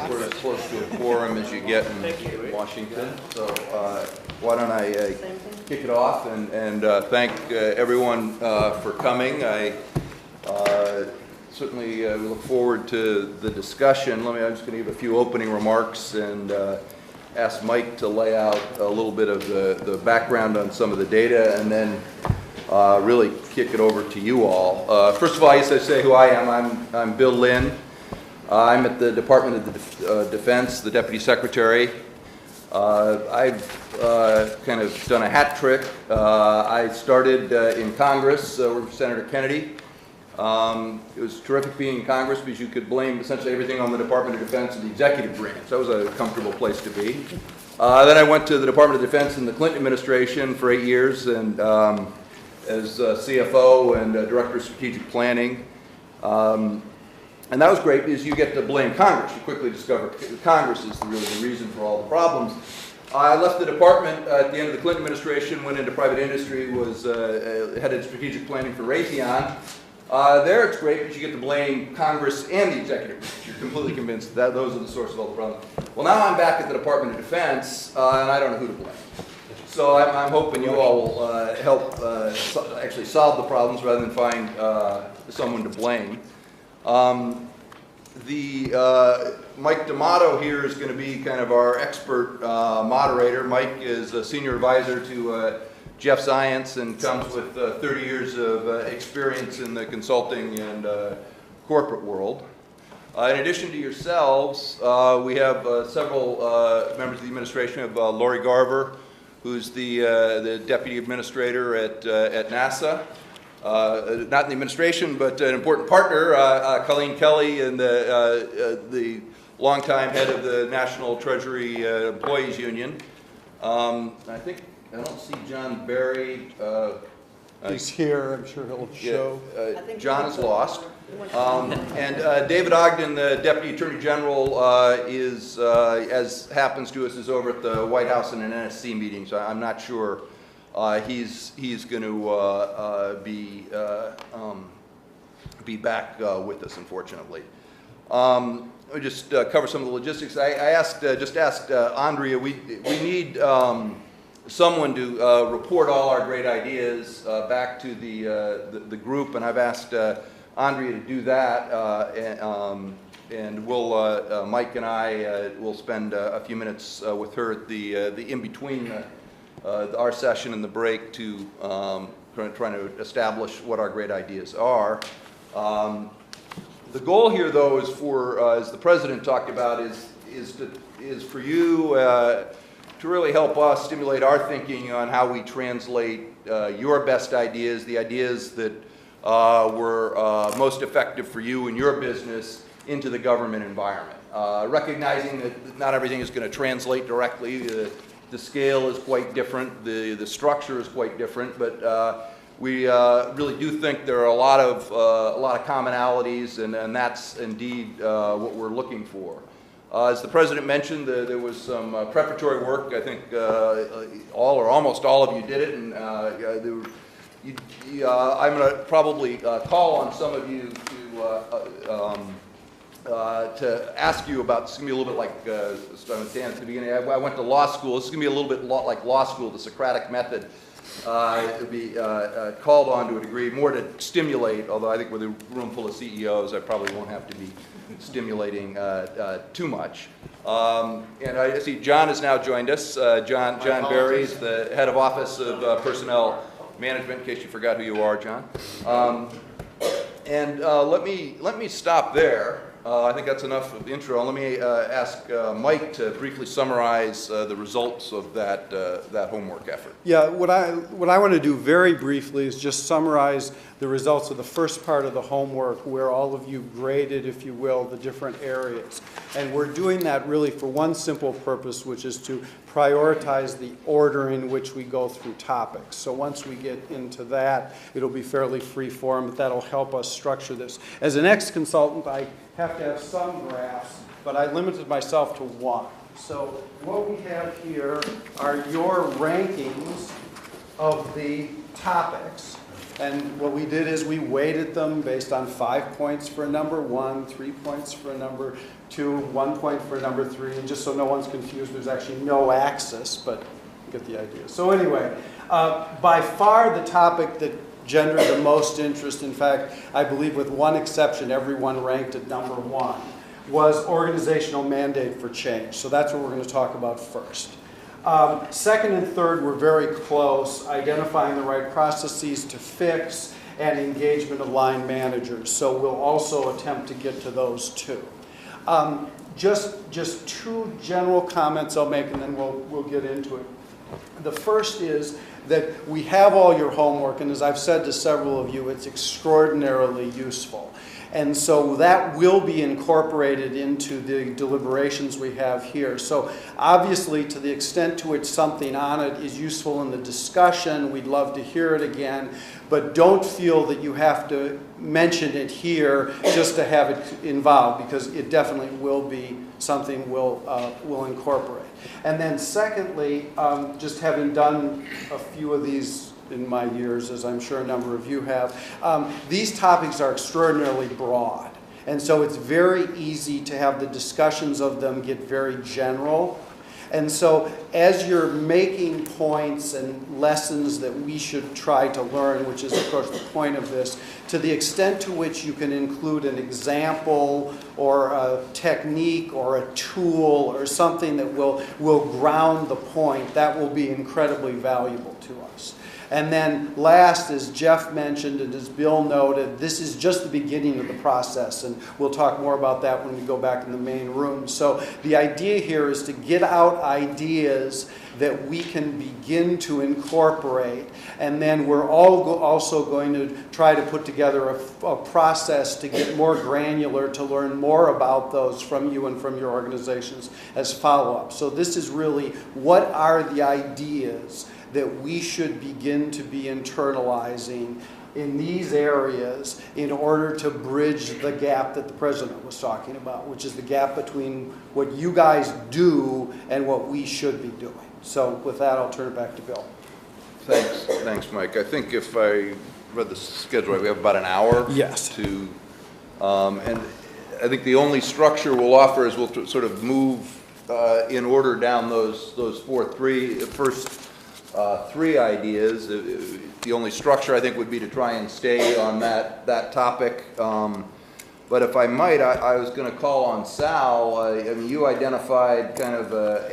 we're as close to a quorum as you get in Washington. So why don't I kick it off and thank everyone for coming. I certainly we look forward to the discussion. I'm just going to give a few opening remarks and ask Mike to lay out a little bit of the background on some of the data, and then really kick it over to you all. First of all, I used to say who I am. I'm Bill Lynn. I'm at the Department of Defense, the Deputy Secretary. I've kind of done a hat trick. I started in Congress, working for Senator Kennedy. It was terrific being in Congress because you could blame essentially everything on the Department of Defense and the executive branch. That was a comfortable place to be. Then I went to the Department of Defense in the Clinton administration for 8 years, and as CFO and Director of Strategic Planning. And that was great because you get to blame Congress. You quickly discover Congress is really the reason for all the problems. I left the department at the end of the Clinton administration, went into private industry, was headed strategic planning for Raytheon. There it's great because you get to blame Congress and the executive branch. You're completely convinced that those are the source of all the problems. Well, now I'm back at the Department of Defense, and I don't know who to blame. So I'm hoping you all will help actually solve the problems rather than find someone to blame. Mike D'Amato here is going to be kind of our expert moderator. Mike is a senior advisor to Jeff Zients and comes with 30 years of experience in the consulting and corporate world. In addition to yourselves, we have several members of the administration. We have Lori Garver, who's the deputy administrator at NASA. Not in the administration, but an important partner, Colleen Kelly, and the longtime head of the National Treasury Employees Union. I don't see John Barry. He's here. I'm sure he'll show. John is lost. And David Ogden, the Deputy Attorney General, is, as happens to us, is over at the White House in an NSC meeting, so I'm not sure he's going to be back with us, unfortunately. Let me just cover some of the logistics. I just asked Andrea. We need someone to report all our great ideas back to the group, and I've asked Andrea to do that, and we'll Mike and I will spend a few minutes with her at the in between our session and the break to trying to establish what our great ideas are. The goal here, though, is for, as the president talked about, is for you to really help us stimulate our thinking on how we translate your best ideas, the ideas that were most effective for you and your business, into the government environment. Recognizing that not everything is going to translate directly. The scale is quite different, the structure is quite different, but we really do think there are a lot of commonalities, and that's indeed what we're looking for. As the president mentioned, there was some preparatory work. I think all or almost all of you did it, and I'm going to probably call on some of you to ask you about. This is going to be a little bit like Dan at the beginning. I went to law school. This is going to be a little bit like law school, the Socratic method. To be called on to a degree, more to stimulate, although I think with a room full of CEOs, I probably won't have to be stimulating too much. And I see John has now joined us. John Barry is the head of Office of Personnel Management, in case you forgot who you are, John. And let me stop there. I think that's enough of the intro. Let me ask Mike to briefly summarize the results of that homework effort. Yeah, what I want to do very briefly is just summarize the results of the first part of the homework, where all of you graded, if you will, the different areas. And we're doing that really for one simple purpose, which is to prioritize the order in which we go through topics. So once we get into that, it'll be fairly free form, but that'll help us structure this. As an ex-consultant, I have to have some graphs, but I limited myself to one. So what we have here are your rankings of the topics. And what we did is we weighted them based on 5 points for a number 1, 3 points for a number 2, 1 point for number 3, and just so no one's confused, there's actually no axis, but you get the idea. So anyway, by far the topic that gendered the most interest, in fact, I believe with one exception, everyone ranked at number 1, was organizational mandate for change. So that's what we're going to talk about first. Second and third were very close, identifying the right processes to fix and engagement of line managers. So we'll also attempt to get to those too. Just 2 general comments I'll make, and then we'll get into it. The first is that we have all your homework, and as I've said to several of you, it's extraordinarily useful. And so that will be incorporated into the deliberations we have here. So obviously, to the extent to which something on it is useful in the discussion, we'd love to hear it again. But don't feel that you have to mention it here just to have it involved, because it definitely will be something we'll incorporate. And then secondly, just having done a few of these in my years, as I'm sure a number of you have, these topics are extraordinarily broad. And so it's very easy to have the discussions of them get very general. And so as you're making points and lessons that we should try to learn, which is of course the point of this, to the extent to which you can include an example or a technique or a tool or something that will ground the point, that will be incredibly valuable to us. And then last, as Jeff mentioned and as Bill noted, this is just the beginning of the process, and we'll talk more about that when we go back in the main room. So the idea here is to get out ideas that we can begin to incorporate, and then we're also going to try to put together a process to get more granular, to learn more about those from you and from your organizations as follow-up. So this is really, what are the ideas that we should begin to be internalizing in these areas in order to bridge the gap that the president was talking about, which is the gap between what you guys do and what we should be doing. So with that, I'll turn it back to Bill. Thanks, Mike. I think if I read the schedule right, we have about an hour. Yes. To, and I think the only structure we'll offer is we'll sort of move in order down those first three ideas. The only structure I think would be to try and stay on that topic. But if I might, I was going to call on Sal. I mean, you identified kind of look,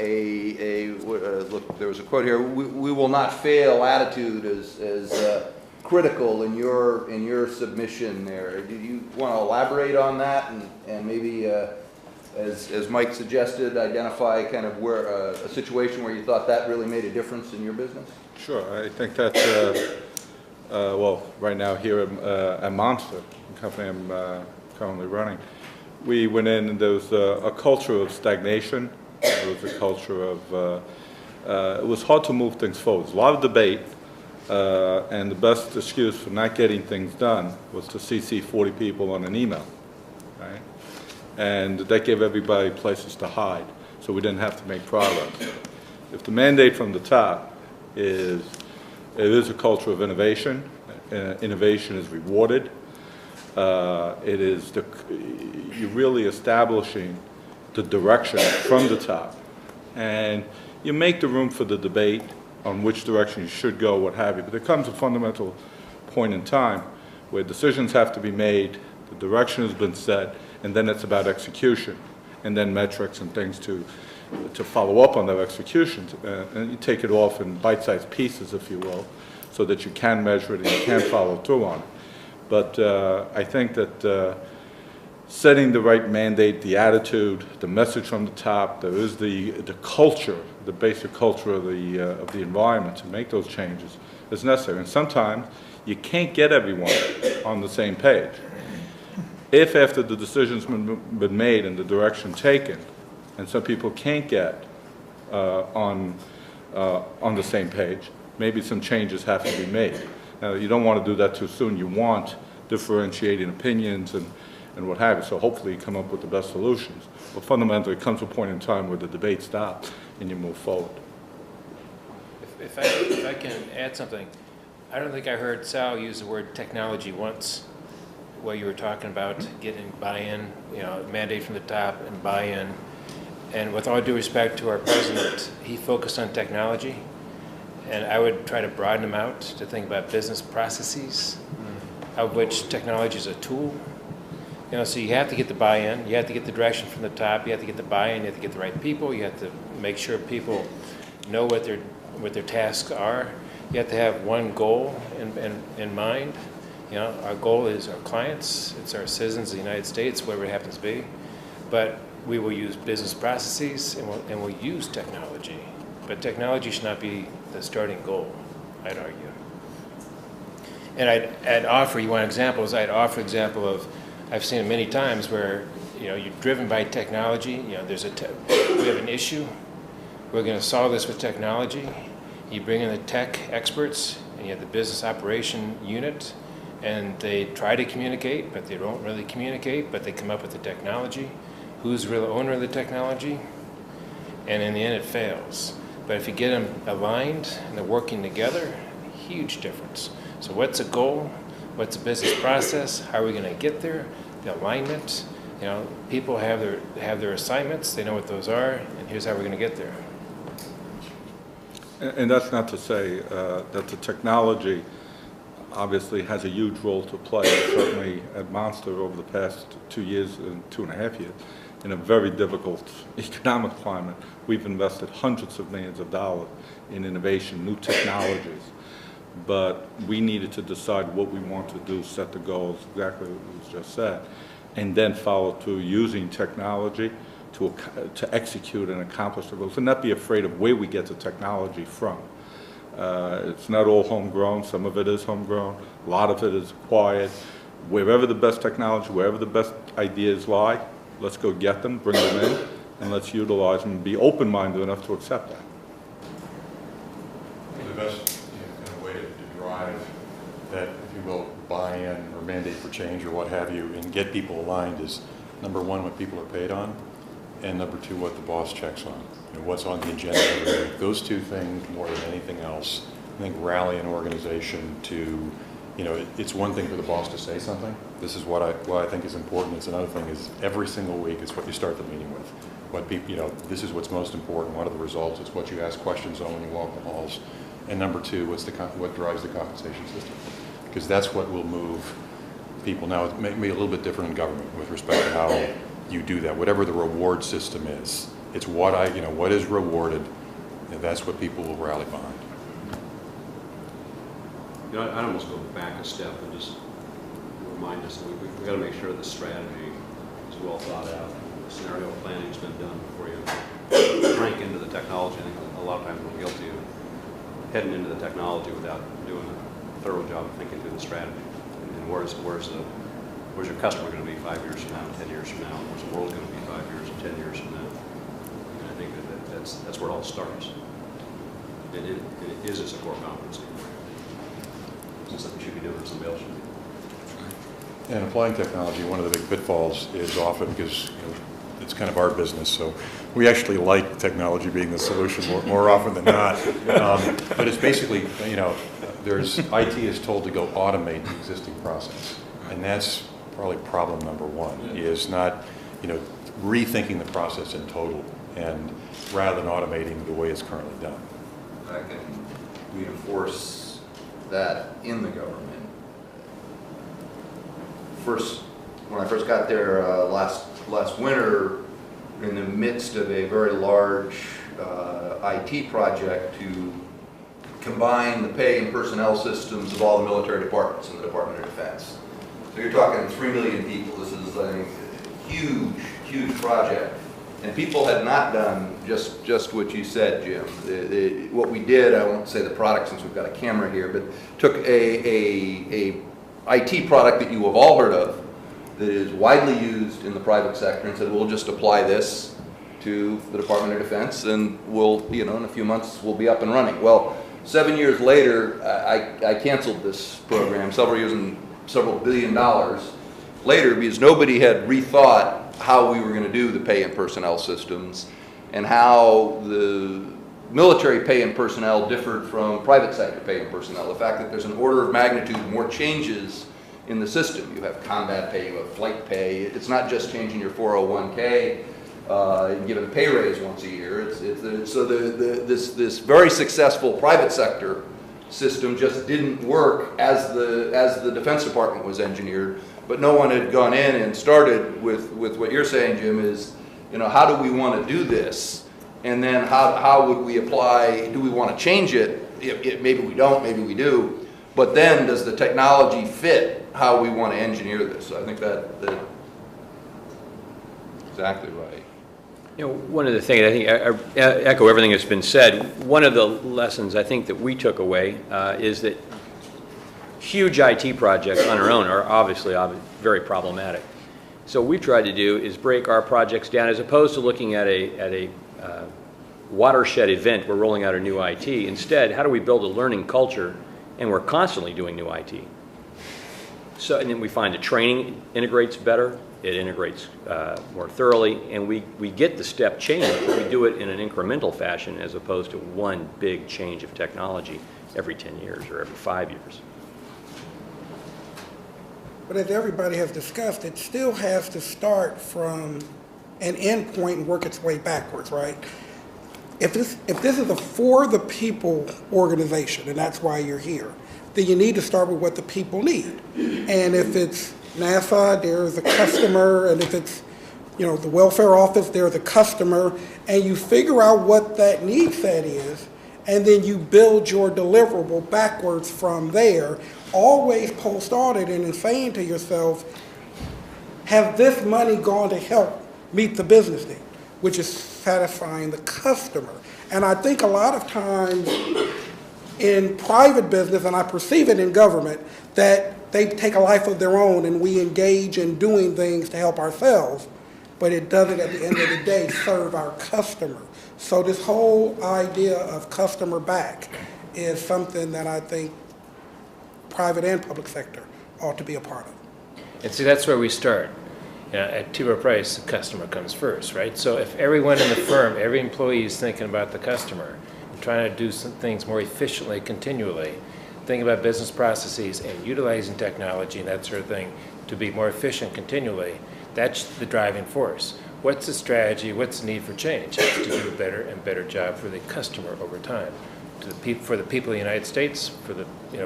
there was a quote here. We will not fail attitude as critical in your submission there. Do you want to elaborate on that and maybe, as Mike suggested, identify kind of where a situation where you thought that really made a difference in your business? Sure. I think that, well, right now here at Monster, the company I'm currently running, we went in and there was a culture of stagnation. There was a culture of, it was hard to move things forward. There was a lot of debate, and the best excuse for not getting things done was to CC 40 people on an email, right? And that gave everybody places to hide, so we didn't have to make progress. If the mandate from the top is, it is a culture of innovation, innovation is rewarded, it is you're really establishing the direction from the top, and you make the room for the debate on which direction you should go, what have you, but there comes a fundamental point in time where decisions have to be made, the direction has been set, and then it's about execution, and then metrics and things to follow up on their execution, and you take it off in bite-sized pieces, if you will, so that you can measure it and you can follow through on it. But I think that setting the right mandate, the attitude, the message from the top, there is the culture, the basic culture of the environment to make those changes is necessary. And sometimes you can't get everyone on the same page. If after the decision's been made and the direction taken, and some people can't get on the same page, maybe some changes have to be made. Now, you don't want to do that too soon. You want differentiating opinions and what have you, so hopefully you come up with the best solutions. But fundamentally, it comes to a point in time where the debate stops and you move forward. If I can add something, I don't think I heard Sal use the word technology once. what you were talking about, getting buy-in, mandate from the top and buy-in. And with all due respect to our president, he focused on technology, and I would try to broaden him out to think about business processes, of which technology is a tool. So you have to get the buy-in, you have to get the direction from the top, you have to get the buy-in, you have to get the right people, you have to make sure people know what their tasks are. You have to have one goal in mind. Our goal is our clients, it's our citizens of the United States, wherever it happens to be. But we will use business processes and we'll use technology. But technology should not be the starting goal, I'd argue. And I'd offer, you want examples, I'd offer example of, I've seen it many times where, you're driven by technology, we have an issue, we're going to solve this with technology. You bring in the tech experts, and you have the business operation unit, and they try to communicate, but they don't really communicate, but they come up with the technology. Who's the real owner of the technology? And in the end, it fails. But if you get them aligned and they're working together, huge difference. So what's the goal? What's the business process? How are we going to get there? The alignment. People have their assignments. They know what those are, and here's how we're going to get there. And that's not to say that the technology obviously has a huge role to play, certainly at Monster over the past 2 years and 2.5 years. In a very difficult economic climate, we've invested hundreds of millions of dollars in innovation, new technologies. But we needed to decide what we want to do, set the goals, exactly what was just said, and then follow through using technology to execute and accomplish the goals, and not be afraid of where we get the technology from. It's not all homegrown. Some of it is homegrown. A lot of it is acquired. Wherever the best technology, wherever the best ideas lie, let's go get them, bring them in, and let's utilize them and be open-minded enough to accept that. The best kind of way to drive that, if you will, buy-in or mandate for change or what have you, and get people aligned is, number one, what people are paid on, and number two, what the boss checks on. What's on the agenda every week. Those two things, more than anything else, I think rally an organization to, it's one thing for the boss to say something. This is what I think is important. It's another thing is every single week it's what you start the meeting with. What people, this is what's most important. What are the results? It's what you ask questions on when you walk the halls. And number two, what drives the compensation system? Because that's what will move people. Now, it may be a little bit different in government with respect to how you do that. Whatever the reward system is, it's what what is rewarded, and that's what people will rally behind. I'd almost go back a step and just remind us that we've got to make sure the strategy is well thought out. The scenario planning has been done before you crank into the technology. I think a lot of times we're guilty of heading into the technology without doing a thorough job of thinking through the strategy. And where's your customer going to be 5 years from now, 10 years from now? Where's the world going to be 5 years and 10 years from now? And I think that's where it all starts. And is this a core competency? Is this something you should be doing or somebody else should be doing? And applying technology, one of the big pitfalls is often because it's kind of our business, so we actually like technology being the solution more often than not. But it's basically, there's IT is told to go automate the existing process, and that's probably problem number one, is not, rethinking the process in total, and rather than automating the way it's currently done. I can reinforce that in the government. When I first got there last winter, in the midst of a very large IT project to combine the pay and personnel systems of all the military departments in the Department of Defense. So you're talking 3 million people. This is a huge, huge project. And people had not done just what you said, Jim. What we did, I won't say the product since we've got a camera here, but took a IT product that you have all heard of that is widely used in the private sector and said, we'll just apply this to the Department of Defense and we'll, in a few months we'll be up and running. Well, 7 years later, I canceled this program, several years and several $1 billion later, because nobody had rethought how we were going to do the pay and personnel systems and how the military pay and personnel differed from private sector pay and personnel. The fact that there's an order of magnitude more changes in the system. You have combat pay, you have flight pay. It's not just changing your 401k and giving a pay raise once a year. This very successful private sector system just didn't work as the Defense Department was engineered. But no one had gone in and started with what you're saying, Jim, is, you know, how do we want to do this? And then how would we apply, do we want to change it? Maybe we don't, maybe we do. But then does the technology fit how we want to engineer this? So I think that exactly right. You know, one of the things, I think, I echo everything that's been said. One of the lessons I think that we took away is that huge IT projects on their own are obviously very problematic. So what we've tried to do is break our projects down, as opposed to looking at a watershed event, we're rolling out a new IT. Instead, how do we build a learning culture? And we're constantly doing new IT. So, and then we find the training integrates better, it integrates more thoroughly, and we get the step change, but we do it in an incremental fashion as opposed to one big change of technology every 10 years or every 5 years. But as everybody has discussed, it still has to start from an end point and work its way backwards, right? If this is a for the people organization, and that's why you're here, then you need to start with what the people need. And if it's NASA, there's a customer, and if it's, you know, the welfare office, there's a customer, and you figure out what that need set is, and then you build your deliverable backwards from there, always post-audit and saying to yourself, have this money gone to help meet the business need, which is satisfying the customer. And I think a lot of times in private business, and I perceive it in government, that they take a life of their own and we engage in doing things to help ourselves, but it doesn't at the end of the day serve our customer. So this whole idea of customer back is something that I think private and public sector ought to be a part of. And see, that's where we start. You know, at T. Rowe Price, the customer comes first, right? So if everyone in the firm, every employee is thinking about the customer, and trying to do some things more efficiently, continually, thinking about business processes and utilizing technology and that sort of thing to be more efficient continually, that's the driving force. What's the strategy? What's the need for change? It's to do a better and better job for the customer over time, for the people of the United States,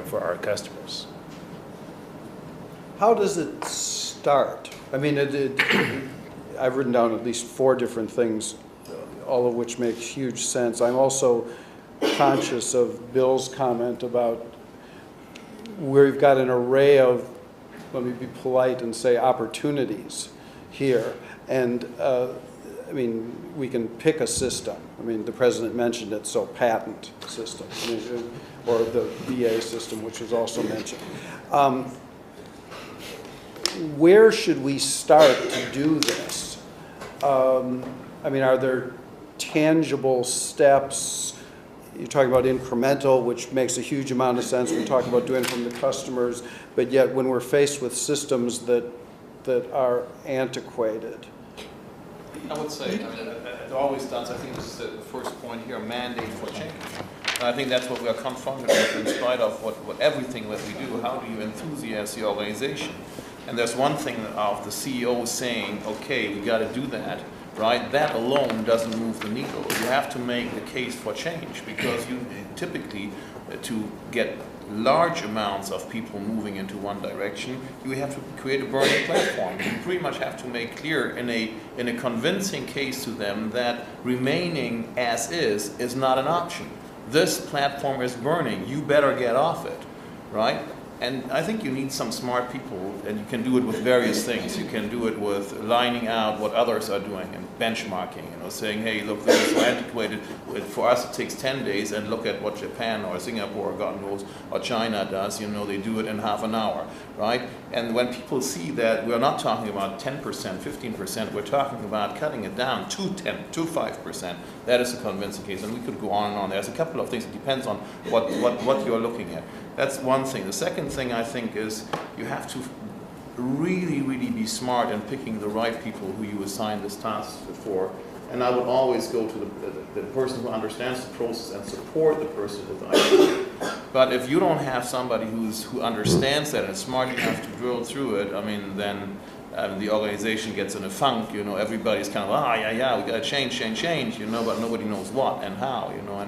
for our customers. How does it start? I mean, I've written down at least 4 different things, all of which make huge sense. I'm also conscious of Bill's comment about where we've got an array of, let me be polite and say, opportunities here. And I mean, we can pick a system. I mean, the president mentioned it, so patent system, I mean, or the VA system, which was also mentioned. Where should we start to do this? I mean, are there tangible steps? You're talking about incremental, which makes a huge amount of sense. We're talking about doing it from the customers, but yet when we're faced with systems that are antiquated. I would say, I mean, it always does. I think this is the first point here, mandate for change. And I think that's what we are confronted with in spite of what everything that we do. How do you enthusiast the organization? And there's one thing of the CEO saying, okay, we got to do that, right? That alone doesn't move the needle. You have to make the case for change, because you typically, to get large amounts of people moving into one direction, you have to create a burning platform. You pretty much have to make clear in a convincing case to them that remaining as is not an option. This platform is burning. You better get off it, right? And I think you need some smart people, and you can do it with various things. You can do it with lining out what others are doing and benchmarking, saying, hey, look, this is so antiquated. For us, it takes 10 days, and look at what Japan or Singapore, God knows, or China does. They do it in half an hour, right? And when people see that we're not talking about 10%, 15%, we're talking about cutting it down to 5%, that is a convincing case. And we could go on and on. There's a couple of things. It depends on what you're looking at. That's one thing. The second thing, I think, is you have to really, really be smart in picking the right people who you assign this task for. And I would always go to the person who understands the process and support the person with IT. But if you don't have somebody who understands that and is smart enough to drill through it, I mean, then the organization gets in a funk, you know, everybody's kind of, yeah, we gotta change, you know, but nobody knows what and how, you know,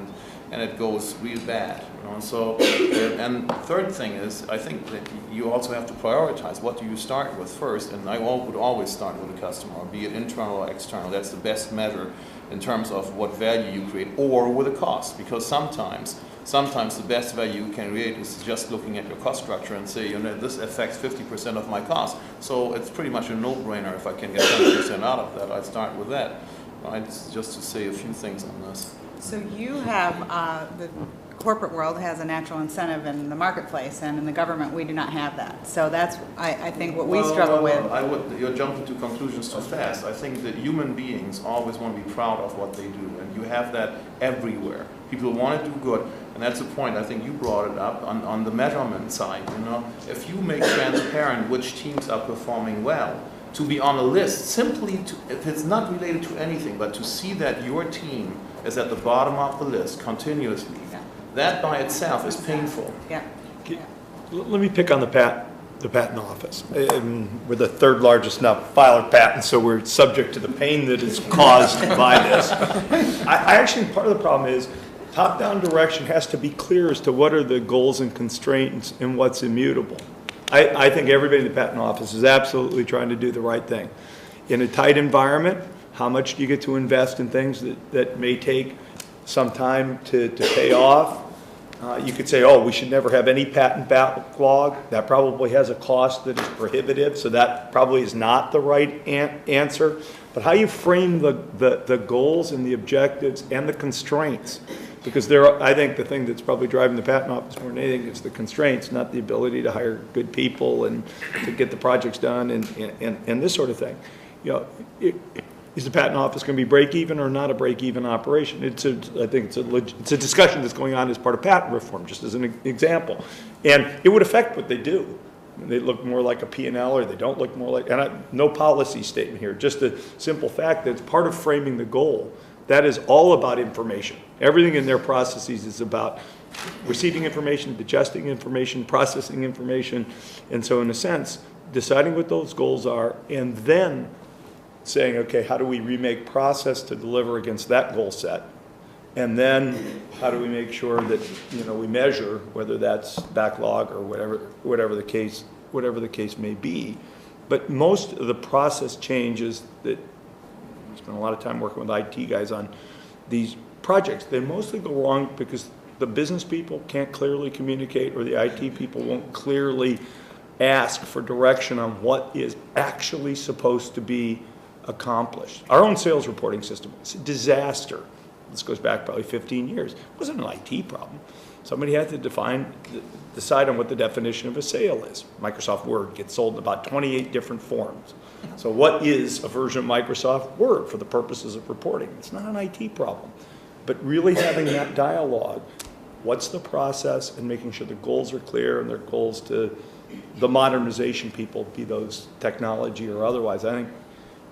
and it goes real bad, you know. And so, and third thing is, I think that you also have to prioritize. What do you start with first? And I would always start with the customer, be it internal or external. That's the best measure in terms of what value you create, or with a cost, because sometimes the best value you can create is just looking at your cost structure and say, you know, this affects 50% of my cost. So it's pretty much a no-brainer. If I can get 10% out of that, I'd start with that. Right? Just to say a few things on this. So you have, the corporate world has a natural incentive in the marketplace, and in the government we do not have that. So that's, I think, what we struggle with. You're jumping to conclusions too fast. I think that human beings always want to be proud of what they do, and you have that everywhere. People want to do good, and that's the point. I think you brought it up on the measurement side. You know, if you make transparent which teams are performing well, to be on a list, simply to, if it's not related to anything, but to see that your team is at the bottom of the list continuously, that by itself is painful. Yeah. Let me pick on the patent office. We're the third largest now filer of patents, so we're subject to the pain that is caused by this. I actually, part of the problem is top-down direction has to be clear as to what are the goals and constraints and what's immutable. I think everybody in the patent office is absolutely trying to do the right thing. In a tight environment, how much do you get to invest in things that may take some time to pay off? You could say, oh, we should never have any patent backlog. That probably has a cost that is prohibitive, so that probably is not the right answer. But how you frame the goals and the objectives and the constraints, because I think the thing that's probably driving the patent office more than anything is the constraints, not the ability to hire good people and to get the projects done and this sort of thing. You know, is the patent office going to be break-even or not a break-even operation? I think it's a discussion that's going on as part of patent reform, just as an example. And it would affect what they do. They look more like a P&L or they don't look more like, no policy statement here, just a simple fact that it's part of framing the goal. That is all about information. Everything in their processes is about receiving information, digesting information, processing information. And so in a sense, deciding what those goals are and then saying, okay, how do we remake process to deliver against that goal set? And then how do we make sure that, you know, we measure whether that's backlog or whatever the case may be. But most of the process changes that we spend a lot of time working with IT guys on these projects, they mostly go wrong because the business people can't clearly communicate or the IT people won't clearly ask for direction on what is actually supposed to be accomplished. Our own sales reporting system is a disaster. This goes back probably 15 years. It wasn't an IT problem. Somebody had to decide on what the definition of a sale is. Microsoft Word gets sold in about 28 different forms. So what is a version of Microsoft Word for the purposes of reporting? It's not an IT problem. But really having that dialogue, what's the process, and making sure the goals are clear and their goals to the modernization people, be those technology or otherwise, I think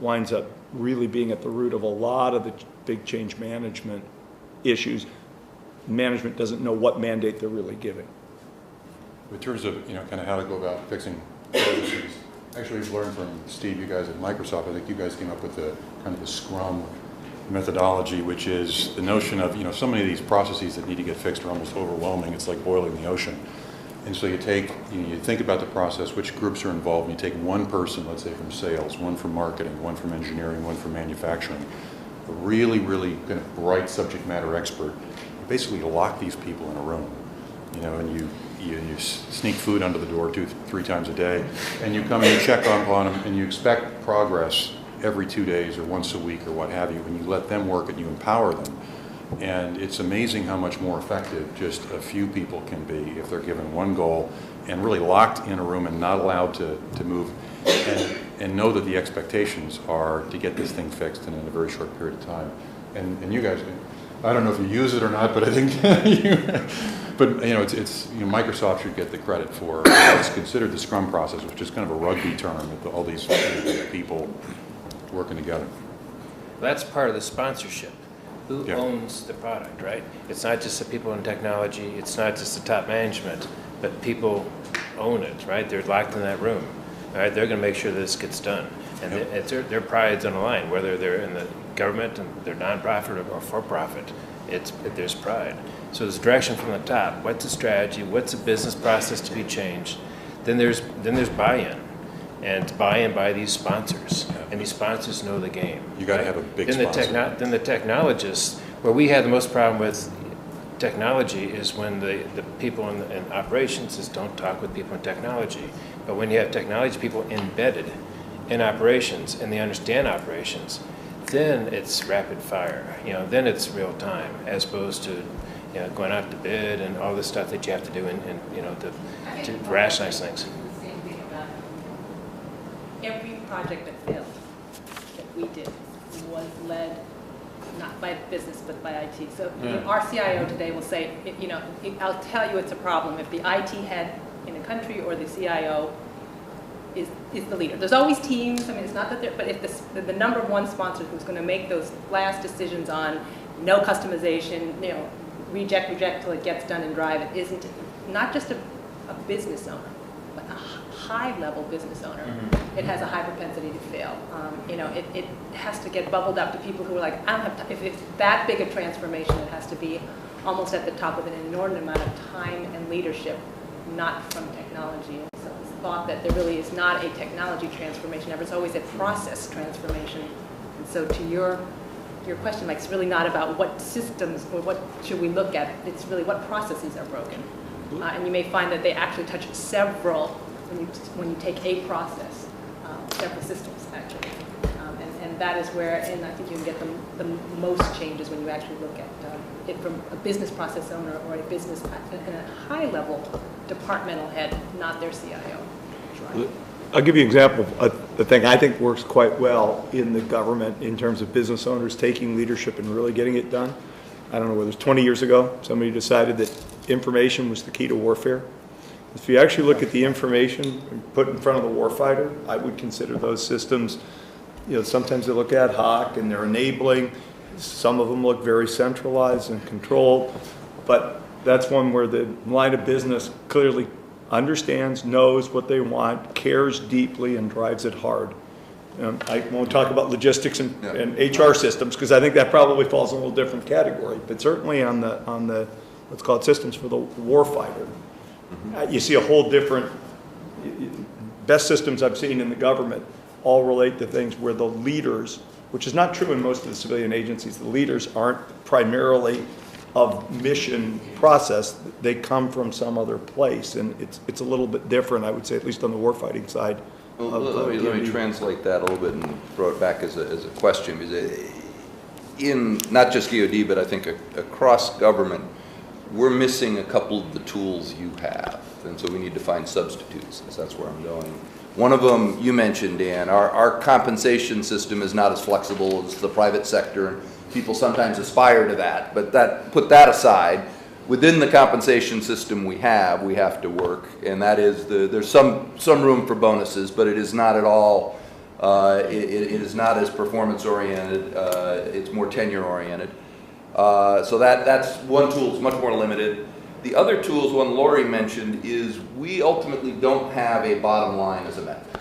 winds up really being at the root of a lot of the big change management issues. Management doesn't know what mandate they're really giving. In terms of, you know, kind of how to go about fixing processes, actually we've learned from Steve, you guys at Microsoft, I think you guys came up with the kind of the Scrum methodology, which is the notion of, you know, so many of these processes that need to get fixed are almost overwhelming. It's like boiling the ocean. And so you think about the process, which groups are involved, and you take one person, let's say from sales, one from marketing, one from engineering, one from manufacturing, a really, really kind of bright subject matter expert. You basically lock these people in a room, you know, and you sneak food under the door 2-3 times a day, and you come and you check up on them, and you expect progress every 2 days or once a week or what have you, and you let them work and you empower them. And it's amazing how much more effective just a few people can be if they're given one goal and really locked in a room and not allowed to move, and know that the expectations are to get this thing fixed in a very short period of time. And you guys, I don't know if you use it or not, but I think but you know, it's you know, Microsoft should get the credit for what's considered the Scrum process, which is kind of a rugby term with all these people working together. That's part of the sponsorship. Who Yeah. owns the product, right? It's not just the people in technology, it's not just the top management, but people own it, right? They're locked in that room, all right? They're gonna make sure this gets done. And it's their pride's on the line, whether they're in the government and they're nonprofit or for-profit, there's pride. So there's direction from the top. What's the strategy? What's the business process to be changed? Then there's buy-in, and it's buy-in by these sponsors, and these sponsors know the game. You got to have a big Then sponsor. then the technologists, where we have the most problem with technology is when the people in operations just don't talk with people in technology. But when you have technology people embedded in operations and they understand operations, then it's rapid fire. Then it's real time, as opposed to going out to bid and all this stuff that you have to do to rationalize things. The same thing about every project that failed that we did was led not by business but by IT. So our CIO today will say, I'll tell you it's a problem if the IT head in a country or the CIO is the leader. There's always teams. I mean, it's not that but if the number one sponsor who's going to make those last decisions on no customization, reject till it gets done and drive, it isn't not just a business owner, but a high-level business owner. It has a high propensity to fail. It has to get bubbled up to people who are like, I don't have time. If it's that big a transformation, it has to be almost at the top with an inordinate amount of time and leadership, not from technology. And so it's thought that there really is not a technology transformation ever. It's always a process transformation. And so to your question, Mike, it's really not about what systems or what should we look at. It's really what processes are broken. And you may find that they actually touch several, when you take a process, several systems actually. And that is where, and I think you can get the most changes when you actually look at it from a business process owner or a business and a high level departmental head, not their CIO. I'll give you an example of the thing I think works quite well in the government in terms of business owners taking leadership and really getting it done. I don't know whether it's 20 years ago, somebody decided that information was the key to warfare. If you actually look at the information put in front of the warfighter, I would consider those systems, sometimes they look ad hoc and they're enabling. Some of them look very centralized and controlled, but that's one where the line of business clearly understands, knows what they want, cares deeply, and drives it hard. I won't talk about logistics and HR systems because I think that probably falls in a little different category. But certainly on the let's call it systems for the warfighter, you see a whole different. Best systems I've seen in the government all relate to things where the leaders, which is not true in most of the civilian agencies, the leaders aren't primarily of mission process. They come from some other place, and it's a little bit different, I would say, at least on the warfighting side. Well, let me translate that a little bit and throw it back as a question. Because in not just DoD, but I think across government, we're missing a couple of the tools you have, and so we need to find substitutes. That's where I'm going. One of them you mentioned, Dan. Our compensation system is not as flexible as the private sector. People sometimes aspire to that, but put that aside. Within the compensation system we have to work, and that is there's some room for bonuses, but it is not at all. It is not as performance oriented. It's more tenure oriented. So that's one tool. It's much more limited. The other tools, one Lori mentioned, is we ultimately don't have a bottom line as a metric.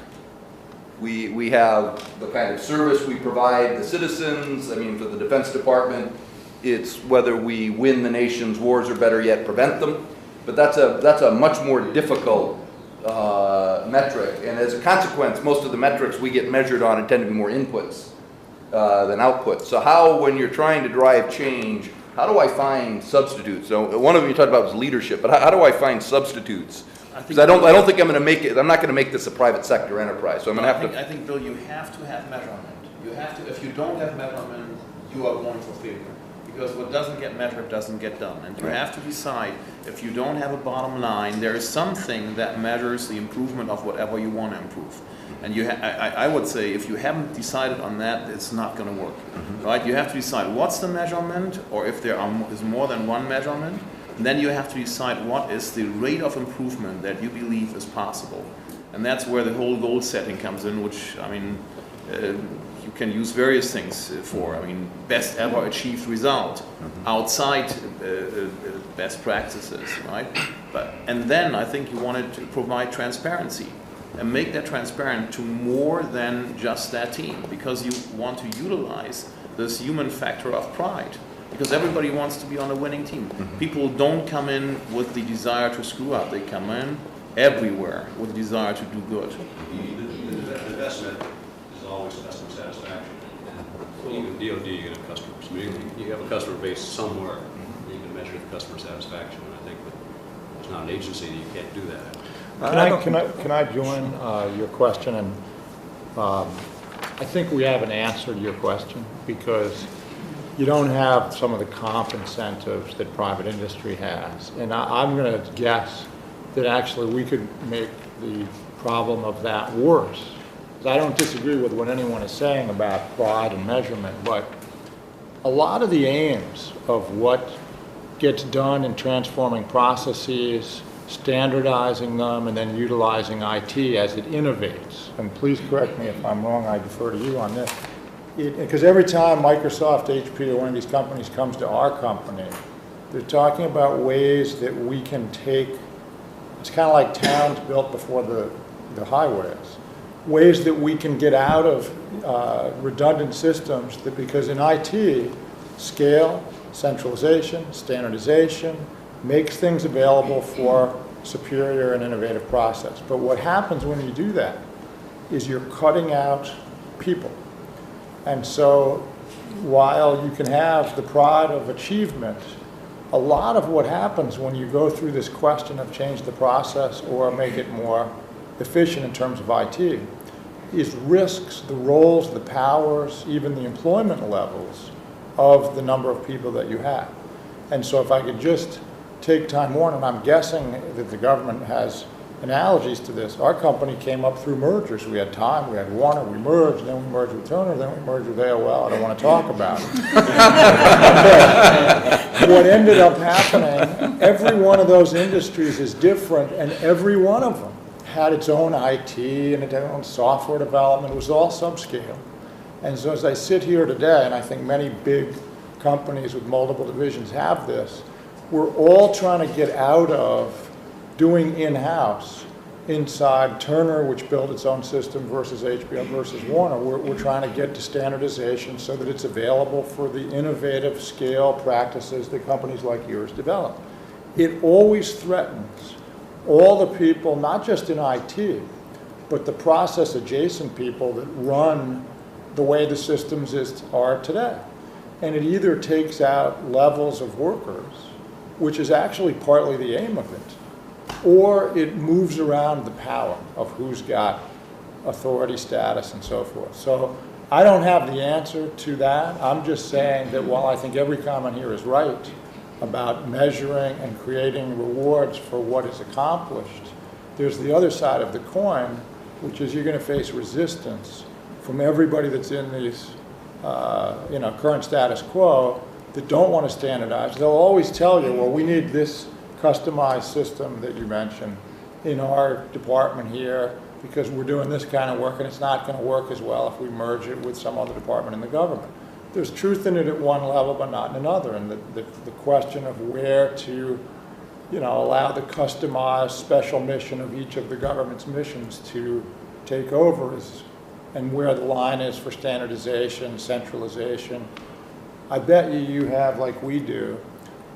We have the kind of service we provide the citizens. I mean, for the Defense Department, it's whether we win the nation's wars or better yet prevent them. But that's a much more difficult metric. And as a consequence, most of the metrics we get measured on tend to be more inputs than outputs. So how, when you're trying to drive change, how do I find substitutes? So one of them you talked about was leadership, but how do I find substitutes? Because I don't think I'm going to make it. I'm not going to make this a private sector enterprise. So I'm going to have to. I think, Bill, you have to have measurement. You have to. If you don't have measurement, you are going for failure. Because what doesn't get measured doesn't get done. And you have to decide, if you don't have a bottom line, there is something that measures the improvement of whatever you want to improve. And I would say, if you haven't decided on that, it's not going to work. Right? You have to decide what's the measurement, or if there is more than one measurement. And then you have to decide what is the rate of improvement that you believe is possible. And that's where the whole goal setting comes in, which, I mean, you can use various things for. I mean, best ever achieved result, outside best practices, right? And then I think you wanted to provide transparency and make that transparent to more than just that team, because you want to utilize this human factor of pride, because everybody wants to be on a winning team. People don't come in with the desire to screw up. They come in everywhere with the desire to do good. The best metric is always customer satisfaction. Even DoD, you can have customers. I mean, you have a customer base somewhere, you can measure the customer satisfaction. And I think that there's not an agency that you can't do that. Can I join your question? And I think we have an answer to your question, because you don't have some of the comp incentives that private industry has. And I'm going to guess that actually we could make the problem of that worse. Because I don't disagree with what anyone is saying about pride and measurement, but a lot of the aims of what gets done in transforming processes, standardizing them, and then utilizing IT as it innovates. And please correct me if I'm wrong, I defer to you on this. Because every time Microsoft, HP, or one of these companies comes to our company, they're talking about ways that we can take, it's kind of like towns built before the highways, ways that we can get out of redundant systems, that because in IT, scale, centralization, standardization, makes things available for superior and innovative process. But what happens when you do that is you're cutting out people. And so while you can have the pride of achievement, a lot of what happens when you go through this question of change the process or make it more efficient in terms of IT is risks the roles, the powers, even the employment levels of the number of people that you have. And so if I could just take Time Warner, and I'm guessing that the government has analogies to this. Our company came up through mergers. We had Time, we had Warner, we merged, then we merged with Turner, then we merged with AOL. I don't want to talk about it. What ended up happening, every one of those industries is different, and every one of them had its own IT and its own software development. It was all subscale. And so as I sit here today, and I think many big companies with multiple divisions have this, we're all trying to get out of doing in-house inside Turner, which built its own system, versus HBO versus Warner. We're trying to get to standardization so that it's available for the innovative scale practices that companies like yours develop. It always threatens all the people, not just in IT, but the process adjacent people that run the way the systems are today. And it either takes out levels of workers, which is actually partly the aim of it, or it moves around the power of who's got authority status and so forth. So I don't have the answer to that. I'm just saying that while I think every comment here is right about measuring and creating rewards for what is accomplished, there's the other side of the coin, which is you're going to face resistance from everybody that's in these current status quo that don't want to standardize. They'll always tell you, well, we need this customized system that you mentioned in our department here because we're doing this kind of work and it's not going to work as well if we merge it with some other department in the government. There's truth in it at one level but not in another, and the question of where to allow the customized special mission of each of the government's missions to take over and where the line is for standardization, centralization. I bet you have, like we do,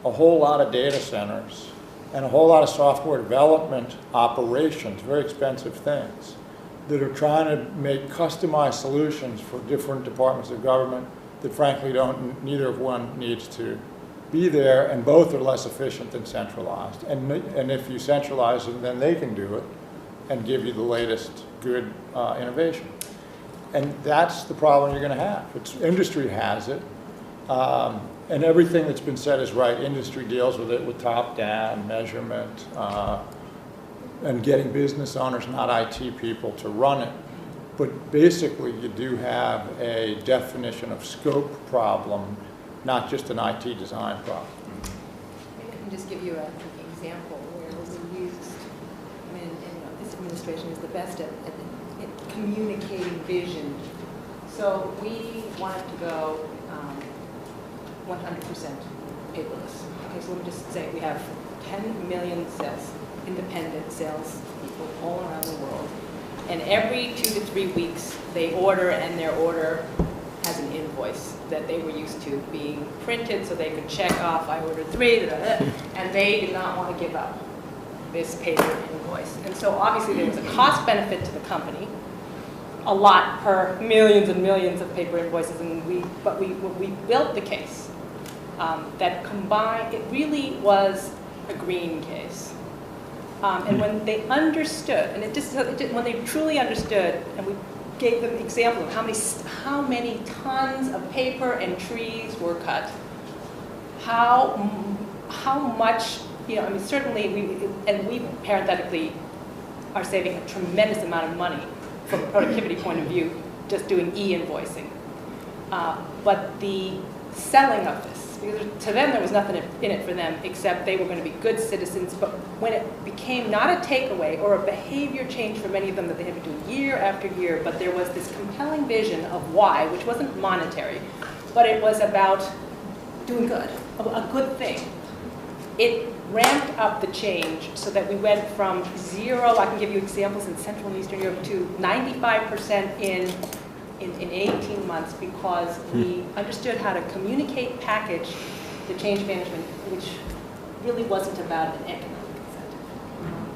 a whole lot of data centers and a whole lot of software development operations, very expensive things, that are trying to make customized solutions for different departments of government that frankly neither of one needs to be there, and both are less efficient than centralized. And if you centralize them, then they can do it and give you the latest good innovation. And that's the problem you're going to have. Industry has it. And everything that's been said is right. Industry deals with it with top-down measurement and getting business owners, not IT people, to run it. But basically, you do have a definition of scope problem, not just an IT design problem. I can just give you an example where we used, this administration is the best at communicating vision. So we wanted to go 100% paperless. Okay, so let me just say we have 10 million sales, independent sales people all around the world. And every 2 to 3 weeks, they order, and their order has an invoice that they were used to being printed so they could check off, I ordered 3, and they did not want to give up this paper invoice. And so obviously there was a cost benefit to the company, a lot per millions and millions of paper invoices, and we built the case that combined, it really was a green case. And when they understood, and when they truly understood, and we gave them examples of how many tons of paper and trees were cut, how much, I mean, certainly we parenthetically are saving a tremendous amount of money from a productivity point of view, just doing e-invoicing. But the selling of this, because to them there was nothing in it for them except they were going to be good citizens, but when it became not a takeaway or a behavior change for many of them that they had been doing year after year, but there was this compelling vision of why, which wasn't monetary, but it was about doing good, a good thing. It ramped up the change so that we went from 0, I can give you examples in Central and Eastern Europe, to 95% in 18 months, because we understood how to communicate, package the change management, which really wasn't about an economic incentive.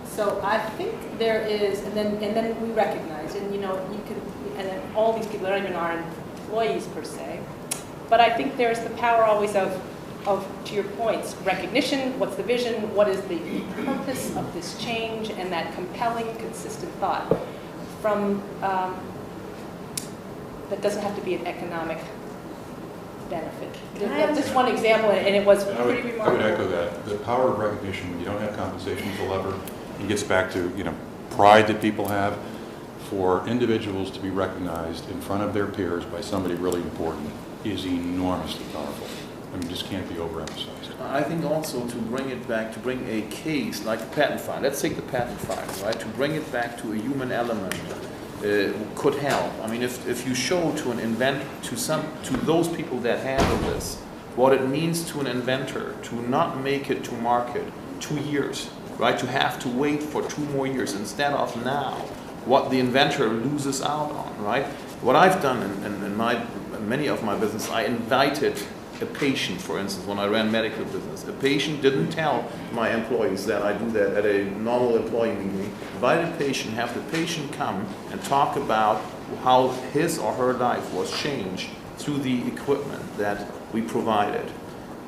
So I think there is, and then we recognize, and you could, and then all these people aren't even our employees per se, but I think there's the power always of to your points, recognition, what's the vision, what is the purpose of this change, and that compelling, consistent thought from, that doesn't have to be an economic benefit. Just one example, and it was pretty remarkable. I would echo that. The power of recognition, when you don't have compensation as a lever, it gets back to pride that people have. For individuals to be recognized in front of their peers by somebody really important is enormously powerful. I mean, just can't be overemphasized. I think also to bring it back, to bring a case like a patent file. Let's take the patent file, right? To bring it back to a human element could help. I mean, if you show to an inventor, to those people that handle this, what it means to an inventor to not make it to market 2 years, right? To have to wait for 2 more years instead of now, what the inventor loses out on, right? What I've done in many of my business, I invited a patient, for instance, when I ran medical business. A patient didn't tell my employees that I do that at a normal employee meeting. Invited a patient, have the patient come and talk about how his or her life was changed through the equipment that we provided.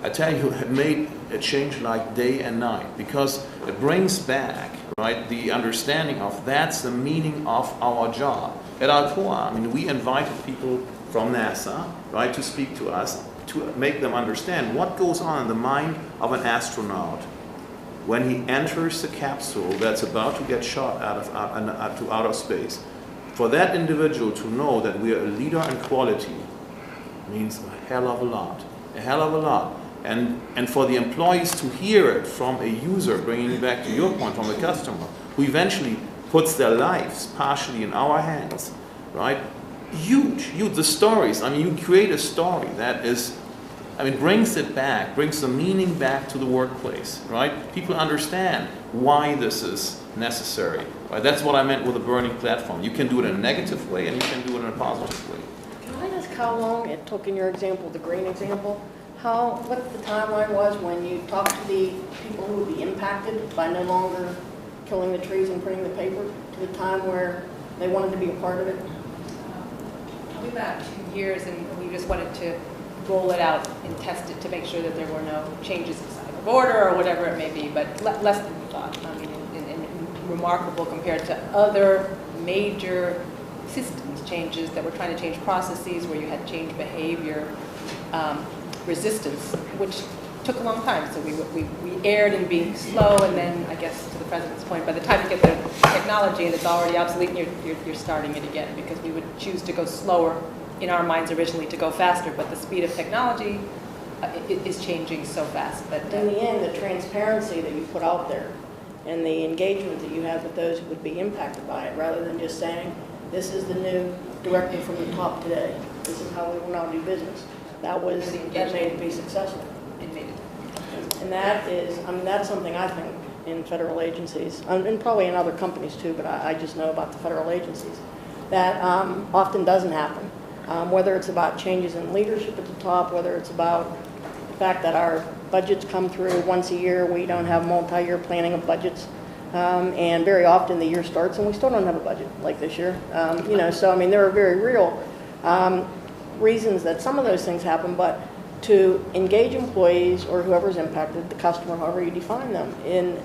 I tell you, it made a change like day and night, because it brings back, right, the understanding of that's the meaning of our job. At Alcoa, I mean, we invited people from NASA, right, to speak to us, to make them understand what goes on in the mind of an astronaut when he enters the capsule that's about to get shot out to outer space. For that individual to know that we are a leader in quality means a hell of a lot, a hell of a lot. And for the employees to hear it from a user, bringing it back to your point, from a customer, who eventually puts their lives partially in our hands, right? Huge, the stories. I mean, you create a story that is, I mean, brings it back, brings the meaning back to the workplace, right? People understand why this is necessary, right? That's what I meant with a burning platform. You can do it in a negative way, and you can do it in a positive way. Can I ask how long it took in your example, the green example, what the timeline was when you talked to the people who would be impacted by no longer killing the trees and printing the paper, to the time where they wanted to be a part of it? Probably about 2 years, and we just wanted to roll it out and test it to make sure that there were no changes inside of order or whatever it may be, but less than we thought. I mean, and remarkable compared to other major systems changes that were trying to change processes, where you had change behavior, resistance, which took a long time. So we erred in being slow, and then, I guess, to the President's point, by the time you get the technology and it's already obsolete, and you're starting it again, because we would choose to go slower in our minds originally to go faster, but the speed of technology is changing so fast that... In the end, the transparency that you put out there and the engagement that you have with those who would be impacted by it, rather than just saying, this is the new directive from the top today. This is how we will now do business. That made it be successful. And that is, I mean, that's something I think in federal agencies, and probably in other companies too, but I just know about the federal agencies, that often doesn't happen. Whether it's about changes in leadership at the top, whether it's about the fact that our budgets come through once a year, we don't have multi-year planning of budgets, and very often the year starts and we still don't have a budget like this year. You know, so I mean, there are very real reasons that some of those things happen, but to engage employees or whoever's impacted, the customer, however you define them, in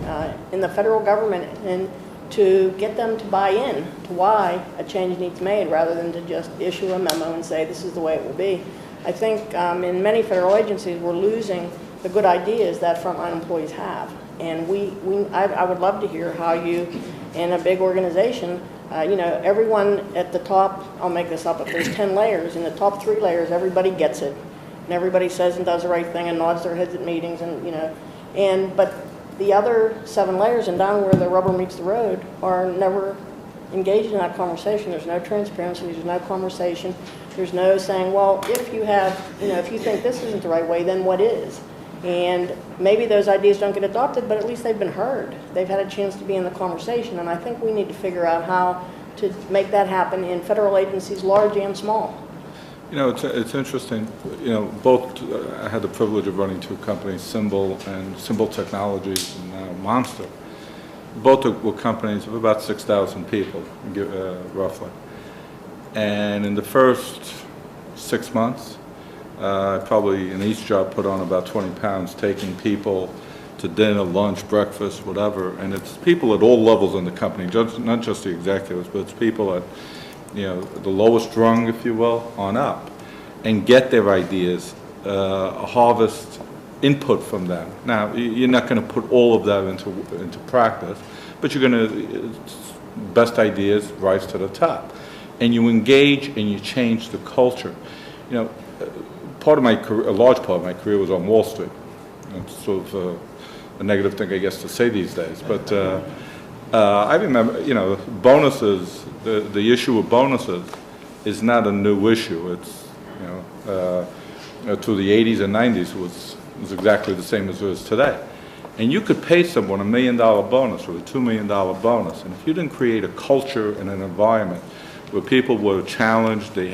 the federal government, and to get them to buy in to why a change needs made rather than to just issue a memo and say this is the way it will be. I think in many federal agencies we're losing the good ideas that frontline employees have. And I would love to hear how you, in a big organization, you know, everyone at the top, I'll make this up, if there's 10 layers, in the top 3 layers everybody gets it. And everybody says and does the right thing and nods their heads at meetings, and you know, but the other 7 layers and down where the rubber meets the road are never engaged in that conversation. There's no transparency, there's no conversation, there's no saying, well, if you have, you know, if you think this isn't the right way, then what is? And maybe those ideas don't get adopted, but at least they've been heard. They've had a chance to be in the conversation, and I think we need to figure out how to make that happen in federal agencies, large and small. You know, it's interesting. You know, both I had the privilege of running 2 companies, Symbol and Symbol Technologies, and now Monster. Both were companies of about 6,000 people, roughly. And in the first 6 months, probably in each job put on about 20 pounds, taking people to dinner, lunch, breakfast, whatever. And it's people at all levels in the company, not just the executives, but it's people at, you know, the lowest rung, if you will, on up, and get their ideas, harvest input from them. Now, you're not going to put all of that into practice, but you're going to, best ideas rise to the top. And you engage and you change the culture. You know, part of my career, a large part of my career was on Wall Street. It's sort of a negative thing, I guess, to say these days, but I remember, you know, bonuses, the issue of bonuses is not a new issue. It's, you know, through the 80s and 90s was exactly the same as it is today. And you could pay someone $1 million bonus or a $2 million bonus, and if you didn't create a culture and an environment where people were challenged, they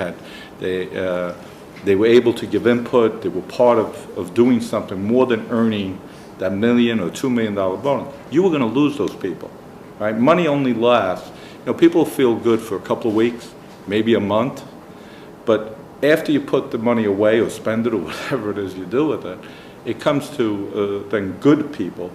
were able to give input, they were part of doing something more than earning that $1 million or $2 million bonus, you were going to lose those people. Right? Money only lasts. You know, people feel good for a couple of weeks, maybe a month, but after you put the money away or spend it or whatever it is you do with it, it comes to then good people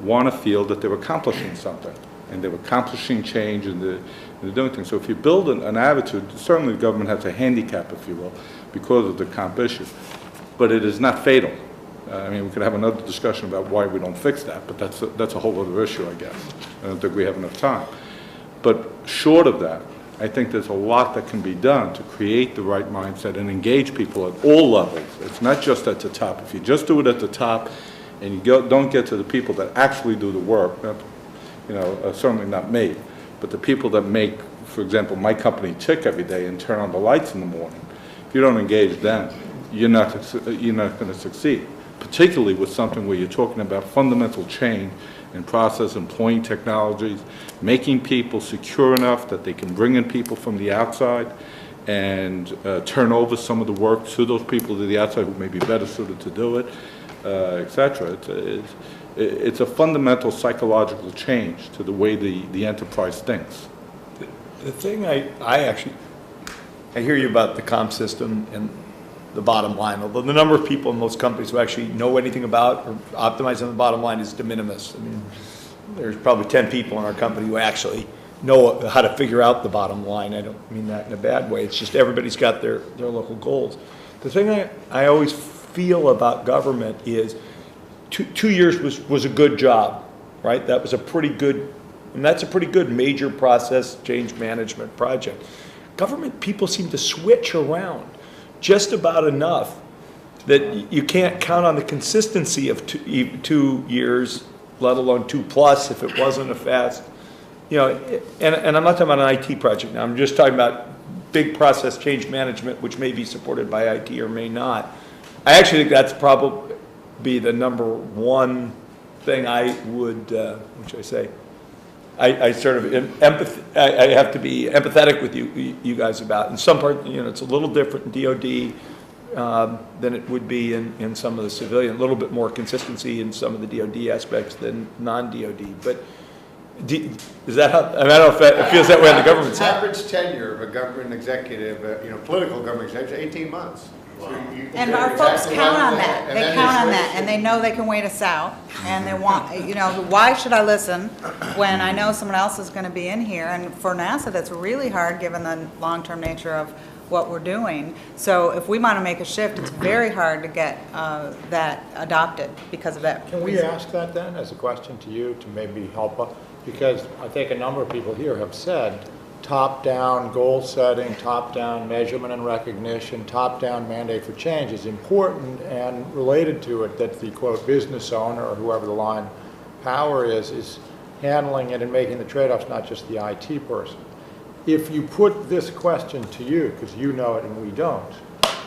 want to feel that they're accomplishing something, and they're accomplishing change, and they're doing things. So if you build an attitude, certainly the government has a handicap, if you will, because of the comp issue, but it is not fatal. I mean, we could have another discussion about why we don't fix that, but that's a whole other issue, I guess. I don't think we have enough time. But short of that, I think there's a lot that can be done to create the right mindset and engage people at all levels. It's not just at the top. If you just do it at the top and you don't get to the people that actually do the work, you know, certainly not me, but the people that make, for example, my company tick every day and turn on the lights in the morning, if you don't engage them, you're not going to succeed. Particularly with something where you're talking about fundamental change in process, employing technologies, making people secure enough that they can bring in people from the outside and turn over some of the work to those people to the outside who may be better suited to do it, etc. It's a fundamental psychological change to the way the enterprise thinks. The thing I hear you about the comp system and the bottom line, although the number of people in most companies who actually know anything about or optimize on the bottom line is de minimis. I mean, there's probably 10 people in our company who actually know how to figure out the bottom line. I don't mean that in a bad way. It's just everybody's got their local goals. The thing I always feel about government is 2 years was a good job, right? That was a pretty good, and that's a pretty good major process change management project. Government people seem to switch around just about enough that you can't count on the consistency of 2 years, let alone 2+ if it wasn't a fast you know, and I'm not talking about an IT project now, I'm just talking about big process change management, which may be supported by IT or may not. I actually think that's probably be the number one thing I would, what should I say? I sort of I have to be empathetic with you guys about. In some part, you know, it's a little different in DoD than it would be in some of the civilian. A little bit more consistency in some of the DoD aspects than non-DoD. But is that how? I mean, I don't know if it feels that way on the government side. Average tenure of a government executive, you know, political government executive, 18 months. So And our folks count on that. They count on that, and they know they can wait us out, and they want, you know, why should I listen when I know someone else is gonna be in here? And for NASA, that's really hard, given the long-term nature of what we're doing. So if we wanna make a shift, it's very hard to get that adopted because of that. Can we ask that then as a question to you to maybe help us? Because I think a number of people here have said top-down goal setting, top-down measurement and recognition, top-down mandate for change is important, and related to it that the quote business owner or whoever the line power is handling it and making the trade-offs, not just the IT person. If you put this question to you, because you know it and we don't,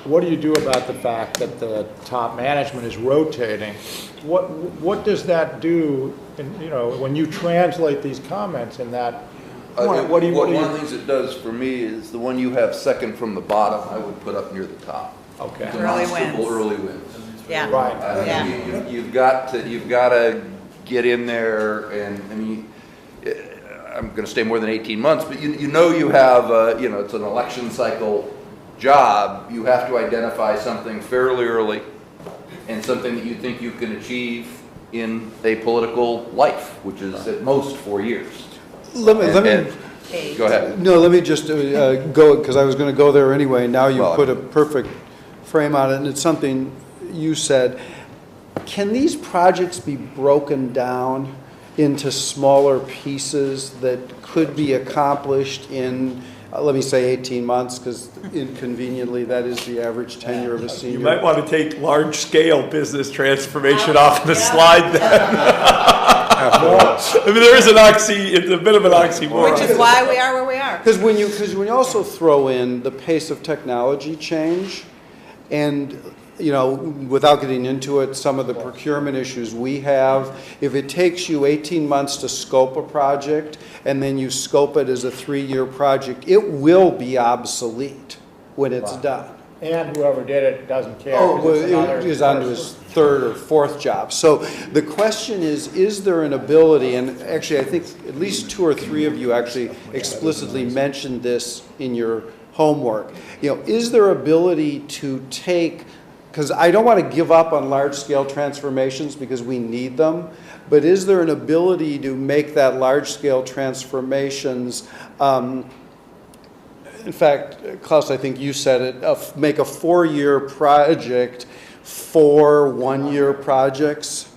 what do you do about the fact that the top management is rotating? What does that do, you know, when you translate these comments in that? One of the things it does for me is the one you have second from the bottom, I would put up near the top. Okay. Early wins. Early wins. Yeah. Right. Yeah. You've got to get in there, and I mean, I'm going to stay more than 18 months, but you know you have, you know, it's an election cycle job. You have to identify something fairly early and something that you think you can achieve in a political life, which is at most 4 years. Let me go ahead. No, let me just go, because I was going to go there anyway. Now you put a perfect frame on it, and it's something you said. Can these projects be broken down into smaller pieces that could be accomplished in, let me say 18 months, because inconveniently that is the average tenure of a senior. You might want to take large-scale business transformation off the slide then. I mean, there is an it's a bit of an oxymoron. Which is why we are where we are. Because when you also throw in the pace of technology change, and you know, without getting into it, some of the procurement issues we have, if it takes you 18 months to scope a project and then you scope it as a 3-year project, it will be obsolete when it's done. And whoever did it doesn't care. Oh, well, it is on to his 3rd or 4th job. So the question is there an ability, and actually I think at least 2 or 3 of you actually explicitly mentioned this in your homework. You know, is there ability to take, because I don't want to give up on large-scale transformations because we need them, but is there an ability to make that large-scale transformations, in fact, Klaus, I think you said it, make a 4-year project 4 1-year projects?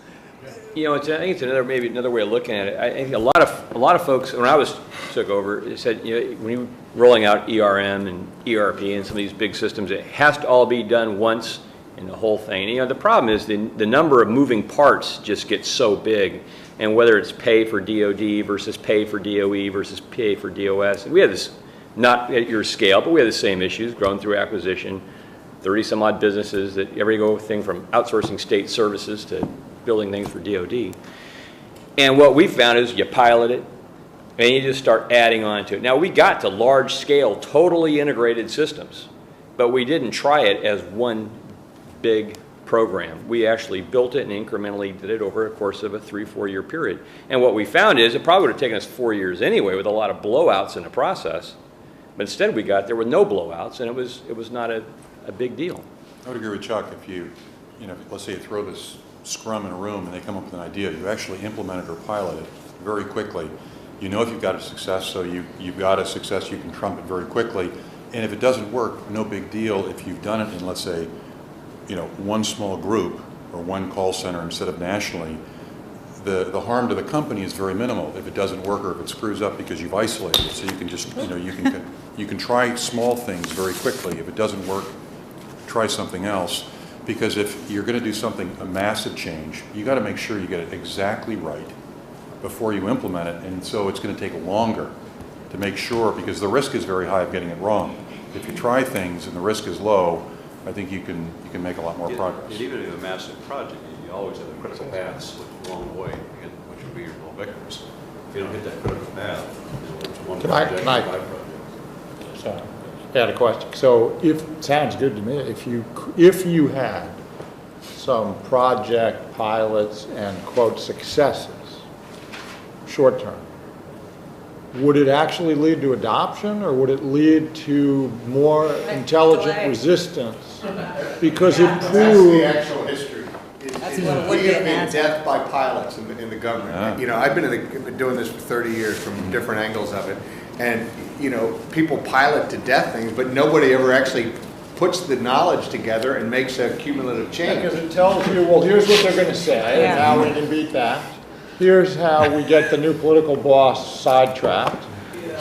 You know, I think it's maybe another way of looking at it. I think a lot of folks, when I took over, said, you know, when you're rolling out ERM and ERP and some of these big systems, it has to all be done once in the whole thing. And, you know, the problem is the number of moving parts just gets so big, and whether it's pay for DoD versus pay for DOE versus pay for DOS, and we have this, not at your scale, but we have the same issues, grown through acquisition, 30-some odd businesses that everything from outsourcing state services to building things for DoD. And what we found is you pilot it, and you just start adding on to it. Now, we got to large-scale, totally integrated systems, but we didn't try it as one big program. We actually built it and incrementally did it over a course of a 3-4 year period. And what we found is it probably would have taken us 4 years anyway with a lot of blowouts in the process. But instead we got there were no blowouts, and it was not a big deal. I would agree with Chuck. If you know, let's say you throw this scrum in a room and they come up with an idea, you actually implement it or pilot it very quickly. You know if you've got a success, so you've got a success you can trump it very quickly. And if it doesn't work, no big deal if you've done it in, let's say, you know, one small group or one call center instead of nationally. The harm to the company is very minimal if it doesn't work or if it screws up because you've isolated it. So you can just, you know, you can try small things very quickly. If it doesn't work, try something else. Because if you're going to do something, a massive change, you got to make sure you get it exactly right before you implement it, and so it's going to take longer to make sure, because the risk is very high of getting it wrong. If you try things and the risk is low, I think you can make a lot more progress. And even in a massive project, you always have the critical paths along the way, which will be your little victims. If you don't hit that critical path, it's one project, five projects. So, I had a question. So sounds good to me. If you had some project pilots and quote successes, short term, would it actually lead to adoption, or would it lead to more intelligent resistance? Because it That's proved... the actual history. That's what it would We be have an been answer. death by pilots in the government. Ah. You know, I've been doing this for 30 years from different angles of it. And, you know, people pilot to death things, but nobody ever actually puts the knowledge together and makes a cumulative change. Because it tells you, well, here's what they're going to say, and how we can beat that. Here's how we get the new political boss sidetracked.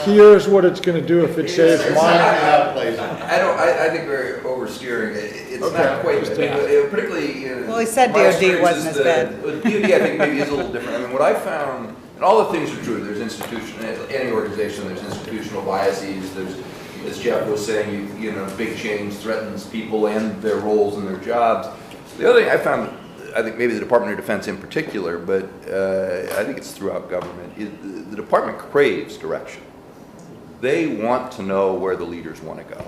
Here's what it's going to do if it saves money. I think we're oversteering. It's not quite, particularly in Well, he said my DOD wasn't as experiences, bad. DOD, I think, maybe is a little different. I mean, what I found, and all the things are true. There's any organization, there's institutional biases. There's, as Jeff was saying, you know, big change threatens people and their roles and their jobs. The other thing I found, I think maybe the Department of Defense in particular, but I think it's throughout government, the department craves direction. They want to know where the leaders want to go,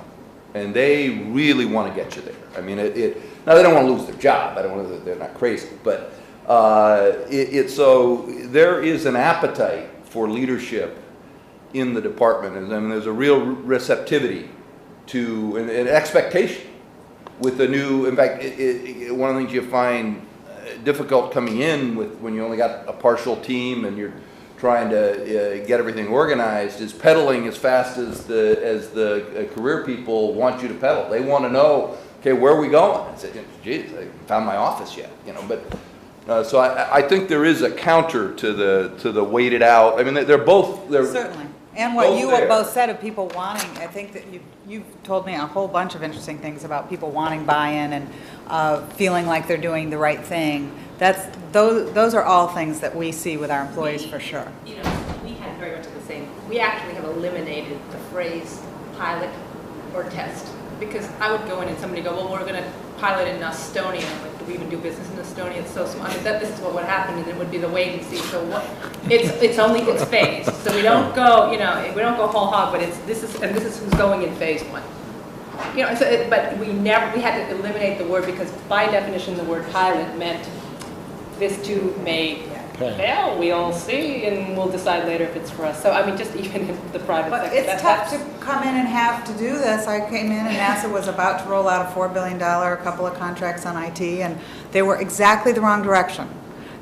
and they really want to get you there. I mean, now they don't want to lose their job. I don't want to, they're not crazy, but so there is an appetite for leadership in the department, and I mean, there's a real receptivity to an expectation with the new. In fact, one of the things you find difficult coming in with when you only got a partial team and you're trying to get everything organized is pedaling as fast as the career people want you to pedal. They want to know, okay, where are we going? I said, geez, I haven't found my office yet, you know. But so I think there is a counter to the waited out. I mean, they're both Certainly. And what you there. both said of people wanting, I think that you've told me a whole bunch of interesting things about people wanting buy-in and feeling like they're doing the right thing. Those are all things that we see with our employees for sure. You know, we had very much the same. We actually have eliminated the phrase pilot or test, because I would go in and somebody go, well, we're going to pilot in Estonia. Like, do we even do business in Estonia? It's so small. I mean, this is what would happen, and it would be the wait and see. So what? It's phased. So we don't go, you know, we don't go whole hog, but this is who's going in phase one. You know, but we had to eliminate the word, because by definition the word pilot meant this too may fail, we'll see, and we'll decide later if it's for us. So, I mean, just even in the private But sector. it's tough to come in and have to do this. I came in and NASA was about to roll out a $4 billion, a couple of contracts on IT, and they were exactly the wrong direction.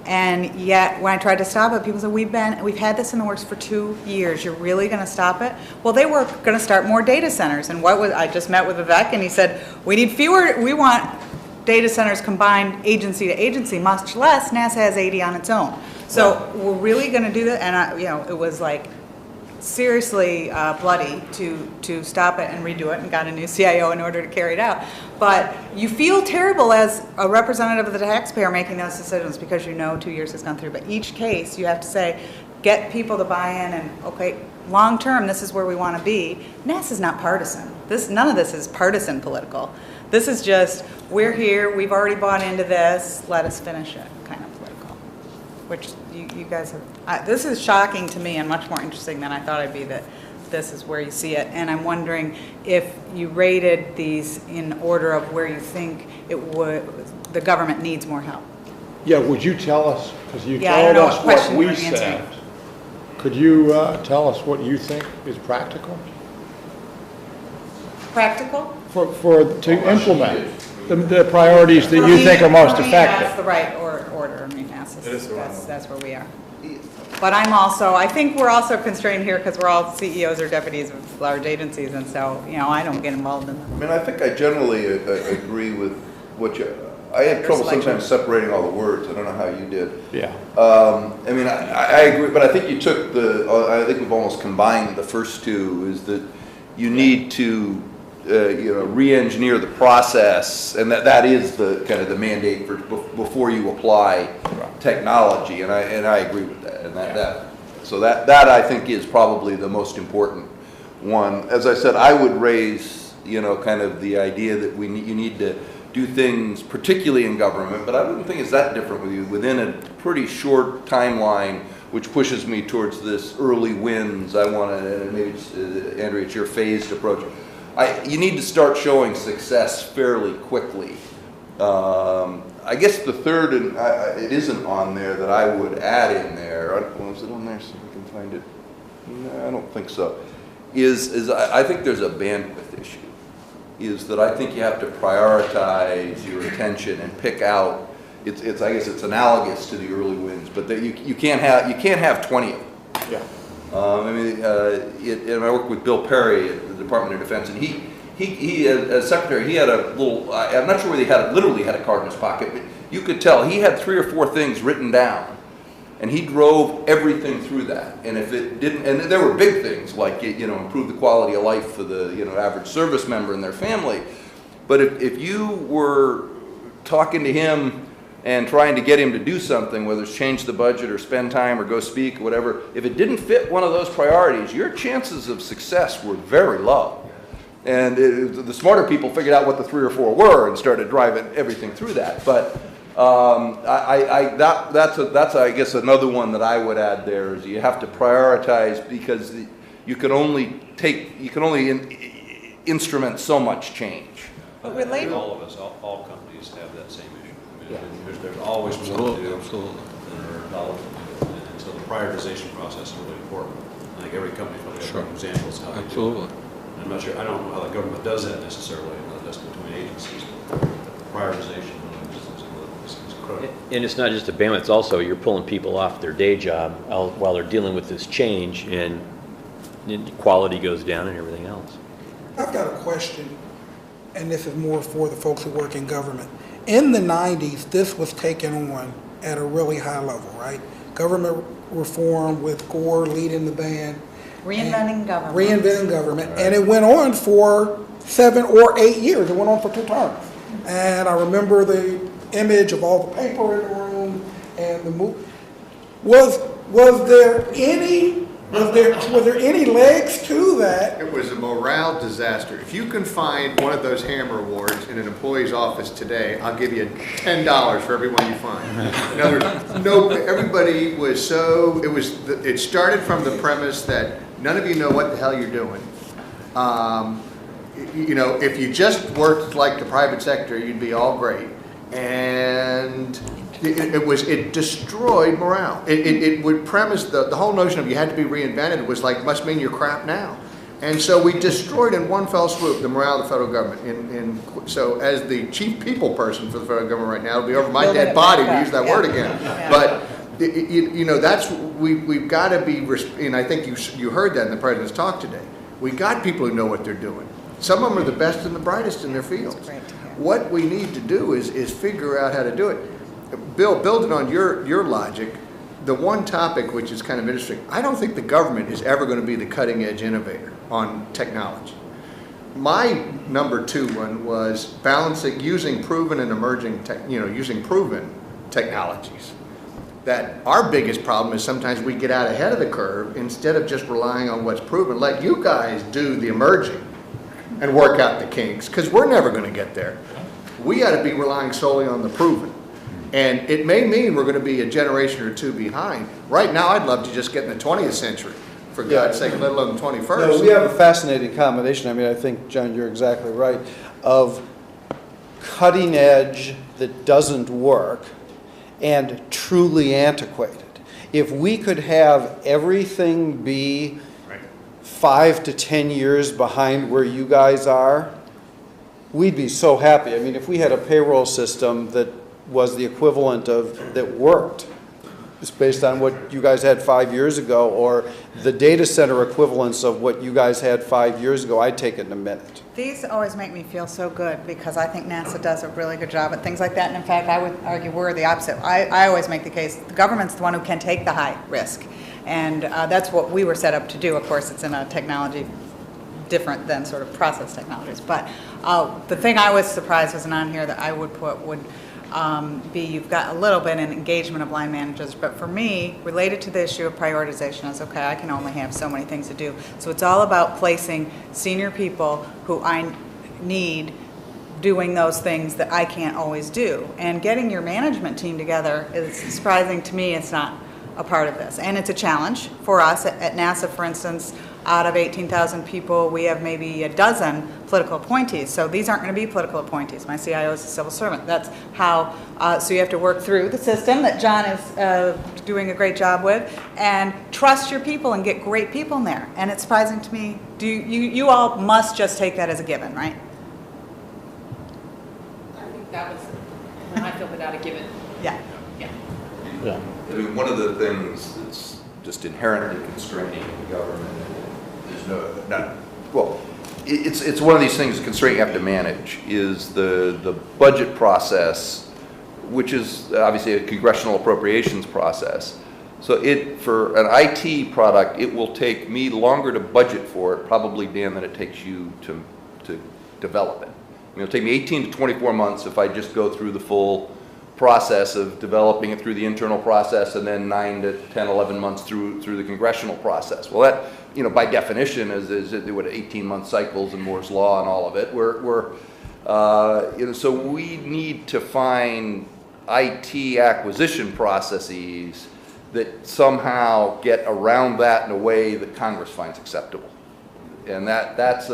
And yet, when I tried to stop it, people said, we've had this in the works for 2 years. You're really going to stop it? Well, they were going to start more data centers. And I just met with Vivek, and he said, we want data centers combined agency to agency, much less. NASA has 80 on its own. So we're really going to do that. And you know, it was like seriously bloody to stop it and redo it, and got a new CIO in order to carry it out. But you feel terrible as a representative of the taxpayer making those decisions, because you know 2 years has gone through. But each case you have to say, get people to buy in, and okay, long term, this is where we want to be. NASA's not partisan. None of this is partisan political. This is just, we're here, we've already bought into this, let us finish it, kind of political. Which you guys have, this is shocking to me and much more interesting than I thought I'd be, that this is where you see it. And I'm wondering if you rated these in order of where you think the government needs more help. Yeah, would you tell us, because you I don't told know us what what question you we were answering. said. Could you tell us what you think is practical? Practical? To implement the priorities that you think are most effective. That's the right order. I mean, that's where we are. But I think we're also constrained here because we're all CEOs or deputies of large agencies, and so, you know, I don't get involved in them. I mean, I think I generally agree with what I had trouble sometimes separating all the words. I don't know how you did. Yeah. I mean, I agree, but I think you took I think we've almost combined the first two, is that you need to re-engineer the process, and that is the kind of the mandate for before you apply technology, and I agree with that. and so that I think is probably the most important one. As I said, I would raise, you know, kind of the idea that you need to do things, particularly in government, but I wouldn't think it's that different with you, within a pretty short timeline, which pushes me towards this early wins. I want to, maybe it's, Andrea, it's your phased approach. You need to start showing success fairly quickly. I guess the third, and it isn't on there, that I would add in there. Was it on there? See if I can find it. No, I don't think so. I think there's a bandwidth issue. Is that I think you have to prioritize your attention and pick out. I guess it's analogous to the early wins, but that you can't have 20 of them. Yeah. I mean, and I worked with Bill Perry at the Department of Defense, and he as secretary, he had a little. I'm not sure whether he literally had a card in his pocket, but you could tell he had 3 or 4 things written down, and he drove everything through that. And if it didn't, and there were big things like, you know, improve the quality of life for the, you know, average service member and their family. But if you were talking to him and trying to get him to do something, whether it's change the budget or spend time or go speak or whatever, if it didn't fit one of those priorities, your chances of success were very low. And the smarter people figured out what the 3 or 4 were and started driving everything through that. But that's I guess another one that I would add there is you have to prioritize, because you can only instrument so much change. But related, all of us, all companies have that same issue. I mean, there's always more to do. Absolutely. Than there are dollars to do. And so the prioritization process is really important. I think every company probably has examples how they do it. I'm not sure, I don't know how the government does that necessarily, that's between agencies, but the prioritization is critical. And it's not just a bandwidth, it's also you're pulling people off their day job while they're dealing with this change, and quality goes down and everything else. I've got a question, and this is more for the folks who work in government. In the 90s, this was taken on at a really high level, right? Government reform with Gould leading the band. reinventing government. Reinventing government, and it went on for 7 or 8 years. It went on for 2 terms. And I remember the image of all the paper in the room and the move. Was there any legs to that? It was a morale disaster. If you can find one of those Hammer Awards in an employee's office today, I'll give you $10 for every one you find. In other words, everybody was so, it started from the premise that none of you know what the hell you're doing. You know, if you just worked like the private sector, you'd be all great. And it destroyed morale. It would premise the whole notion of you had to be reinvented was like, must mean you're crap now. And so we destroyed in one fell swoop the morale of the federal government. So as the chief people person for the federal government right now, it'll be over my dead body to use that word again. Yeah. But you know, that's, we've got to be, and I think you heard that in the president's talk today. We got people who know what they're doing. Some of them are the best and the brightest in their fields. What we need to do is figure out how to do it. Bill, building on your logic, the one topic which is kind of interesting, I don't think the government is ever going to be the cutting edge innovator on technology. My number 2 one was balancing, using proven and emerging, using proven technologies. That our biggest problem is sometimes we get out ahead of the curve instead of just relying on what's proven. Let you guys do the emerging and work out the kinks, because we're never going to get there. We got to be relying solely on the proven. And it may mean we're going to be a generation or 2 behind. Right now, I'd love to just get in the 20th century, for God's sake, let alone the 21st. No, we have a fascinating combination. I mean, I think, John, you're exactly right, of cutting edge that doesn't work and truly antiquated. If we could have everything be 5 to 10 years behind where you guys are, we'd be so happy. I mean, if we had a payroll system that was the equivalent of, that worked, it's based on what you guys had 5 years ago, or the data center equivalents of what you guys had 5 years ago, I'd take it in a minute. These always make me feel so good, because I think NASA does a really good job at things like that. And in fact, I would argue we're the opposite. I always make the case, the government's the one who can take the high risk. And that's what we were set up to do. Of course, it's in a technology different than sort of process technologies. But the thing I was surprised wasn't on here that I would put would B, you've got a little bit in engagement of line managers, but for me, related to the issue of prioritization, is okay, I can only have so many things to do. So it's all about placing senior people who I need doing those things that I can't always do. And getting your management team together is surprising to me. It's not a part of this. And it's a challenge for us. At NASA, for instance, out of 18,000 people, we have maybe a dozen political appointees. So these aren't going to be political appointees. My CIO is a civil servant. That's how, so you have to work through the system that John is doing a great job with, and trust your people and get great people in there. And it's surprising to me. You all must just take that as a given, right? I think that was, when I filled it out, a given. Yeah. Yeah. Yeah. I mean, one of the things that's just inherently constraining the government is it's one of these things, constraint you have to manage, is the budget process, which is obviously a congressional appropriations process. So for an IT product, it will take me longer to budget for it, probably, Dan, than it takes you to develop it. I mean, it'll take me 18 to 24 months if I just go through the full process of developing it through the internal process, and then 9 to 10, 11 months through the congressional process. Well, that, by definition, is what 18-month cycles and Moore's Law and all of it. So we need to find IT acquisition processes that somehow get around that in a way that Congress finds acceptable. And that's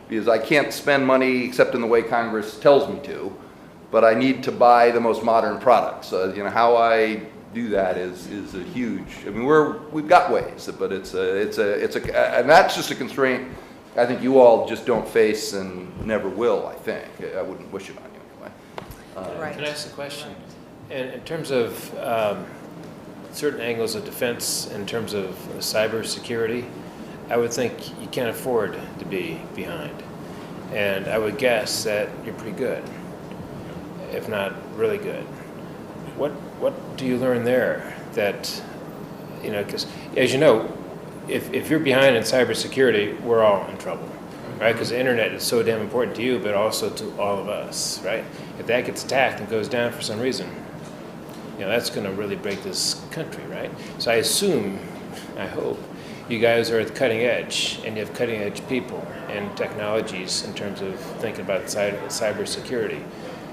because I can't spend money except in the way Congress tells me to, but I need to buy the most modern products. How I do that is a huge. I mean, we've got ways, but it's and that's just a constraint I think you all just don't face and never will. I think I wouldn't wish it on you anyway. Right. Can I ask a question? In terms of certain angles of defense, in terms of cyber security, I would think you can't afford to be behind. And I would guess that you're pretty good, if not really good. What do you learn there that, because as you know, if you're behind in cybersecurity, we're all in trouble, right? Because the internet is so damn important to you, but also to all of us, right? If that gets attacked and goes down for some reason, that's going to really break this country, right? So I assume, I hope, you guys are at the cutting edge, and you have cutting edge people and technologies in terms of thinking about cybersecurity.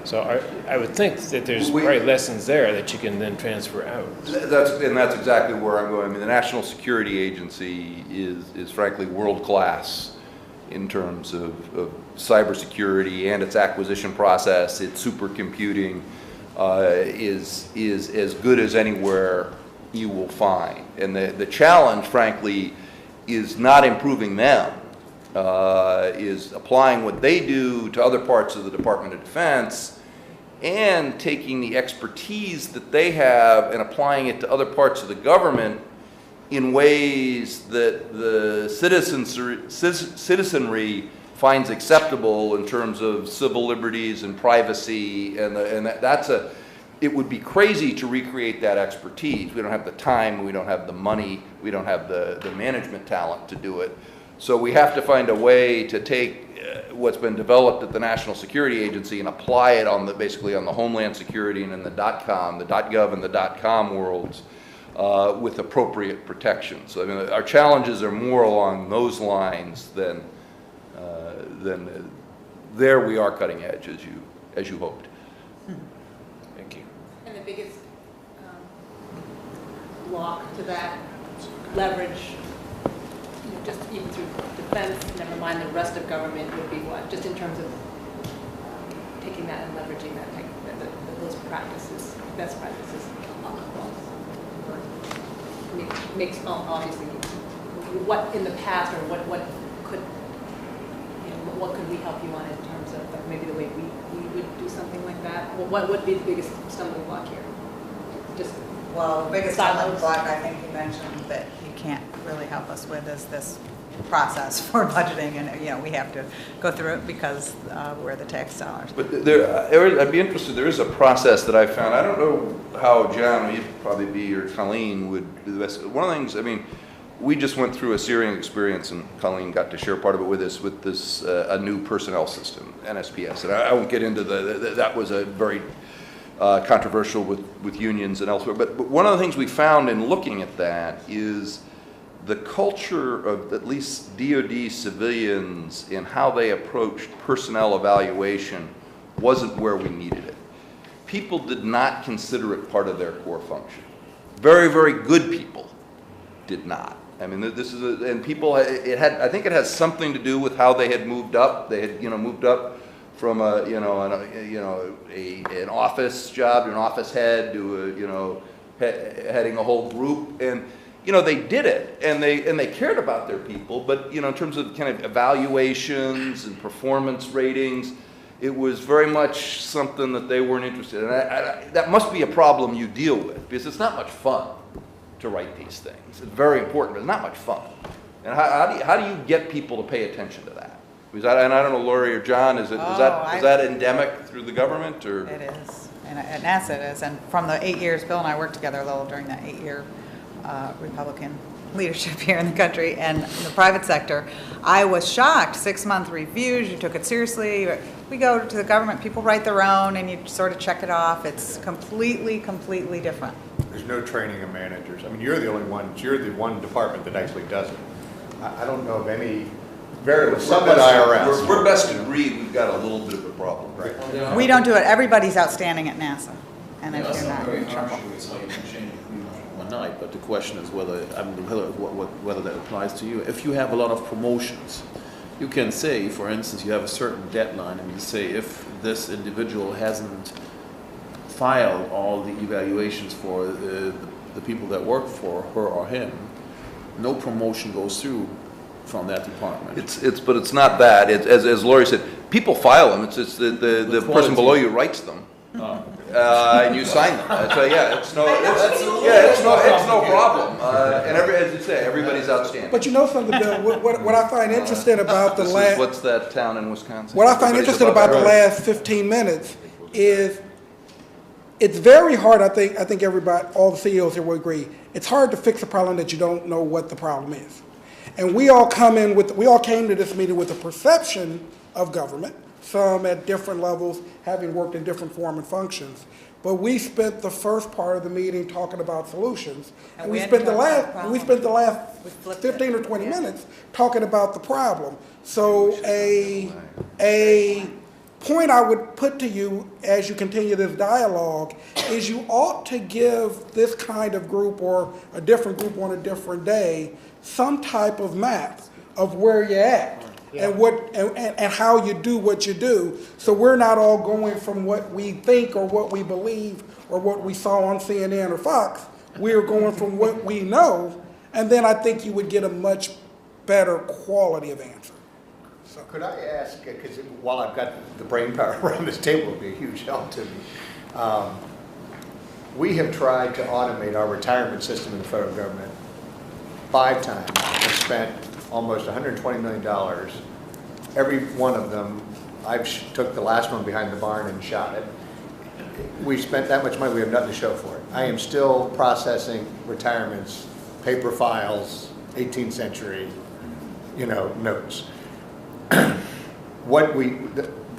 So I would think that there's probably lessons there that you can then transfer out. That's exactly where I'm going. I mean, the National Security Agency is frankly world-class in terms of cybersecurity and its acquisition process. Its supercomputing is as good as anywhere you will find. And the challenge, frankly, is not improving them, is applying what they do to other parts of the Department of Defense and taking the expertise that they have and applying it to other parts of the government in ways that the citizenry finds acceptable in terms of civil liberties and privacy, and it would be crazy to recreate that expertise. We don't have the time, we don't have the money, we don't have the management talent to do it. So we have to find a way to take what's been developed at the National Security Agency and apply it basically on the Homeland Security and in the .com, the .gov and the .com worlds with appropriate protection. So I mean, our challenges are more along those lines than there we are cutting edge as you hoped. Thank you. And the biggest block to that leverage, just even through defense, never mind the rest of government, would be what? Just in terms of taking that and leveraging that, those practices, best practices across. Makes obviously what in the past, or what could we help you on in terms of maybe the way we would do something like that? Well, what would be the biggest stumbling block here? Well, the biggest stumbling block I think you mentioned that you can't really help us with is this process for budgeting, and we have to go through it because we're the tax dollars. But I'd be interested. There is a process that I found. I don't know how John, you'd probably be, or Colleen would do the best. One of the things, I mean, we just went through a searing experience, and Colleen got to share part of it with us, with this, a new personnel system, NSPS. And I won't get into that was a very controversial with unions and elsewhere. But one of the things we found in looking at that is the culture of at least DoD civilians in how they approached personnel evaluation wasn't where we needed it. People did not consider it part of their core function. Very, very good people did not. I mean, this is and people. I think it has something to do with how they had moved up. They had, moved up from an office job to an office head to heading a whole group, and they did it, and they cared about their people. But in terms of kind of evaluations and performance ratings, it was very much something that they weren't interested in. That must be a problem you deal with, because it's not much fun to write these things. It's very important, but it's not much fun. And how do you get people to pay attention to that? And I don't know, Lori or John, is that endemic through the government, or? It is, and at NASA it is. And from the 8 years, Bill and I worked together a little during that 8-year Republican leadership here in the country and in the private sector. I was shocked. 6-month reviews, you took it seriously. We go to the government, people write their own, and you sort of check it off. It's completely different. There's no training of managers. I mean, you're the one department that actually does it. I don't know of any, some at IRS. We're best agreed we've got a little bit of a problem. Right. We don't do it. Everybody's outstanding at NASA. And if you're not, you're in trouble. Night, but the question is whether that applies to you. If you have a lot of promotions, you can say, for instance, you have a certain deadline, and you say if this individual hasn't filed all the evaluations for the people that work for her or him, no promotion goes through from that department. But it's not that. As Lori said, people file them. It's just the person below you writes them. And you sign them. So it's no problem. And as you say, everybody's outstanding. But something, Bill, what I find interesting about the last... What's that town in Wisconsin? What I find interesting about the last 15 minutes is it's very hard, I think everybody, all the CEOs here will agree, it's hard to fix a problem that you don't know what the problem is. And we all came to this meeting with a perception of government, some at different levels, having worked in different form and functions. But we spent the first part of the meeting talking about solutions, and we spent the last 15 or 20 minutes talking about the problem. So a point I would put to you as you continue this dialogue is you ought to give this kind of group or a different group on a different day some type of map of where you're at. Yeah. And how you do what you do, so we're not all going from what we think or what we believe or what we saw on CNN or Fox. We're going from what we know, and then I think you would get a much better quality of answer. So could I ask, because while I've got the brain power around this table, it would be a huge help to me. We have tried to automate our retirement system in the federal government 5 times and spent almost $120 million. Every one of them, took the last one behind the barn and shot it. We spent that much money, we have nothing to show for it. I am still processing retirements, paper files, 18th century, notes. The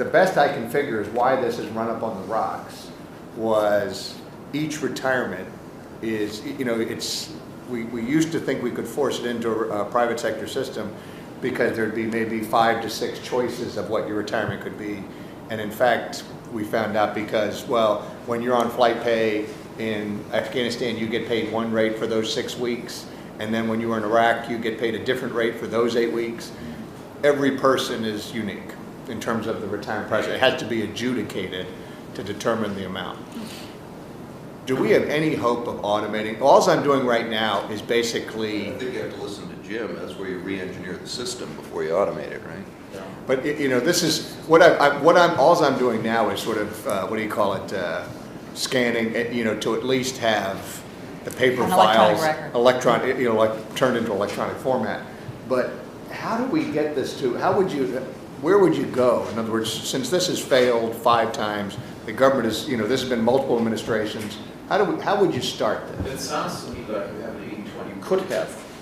best I can figure is why this is run up on the rocks was each retirement is, we used to think we could force it into a private sector system because there'd be maybe 5 to 6 choices of what your retirement could be. And in fact, we found out because, when you're on flight pay in Afghanistan, you get paid one rate for those 6 weeks. And then when you were in Iraq, you get paid a different rate for those 8 weeks. Every person is unique in terms of the retirement process. It has to be adjudicated to determine the amount. Do we have any hope of automating? All I'm doing right now is basically... I think you have to listen to Jim. That's where you re-engineer the system before you automate it, right? Yeah. But this is all I'm doing now is sort of scanning. To at least have the paper files turned into electronic format. But how do we get this to? Where would you go? In other words, since this has failed 5 times, the government is this has been multiple administrations. How would you start this? It sounds to me like you have an 80-20.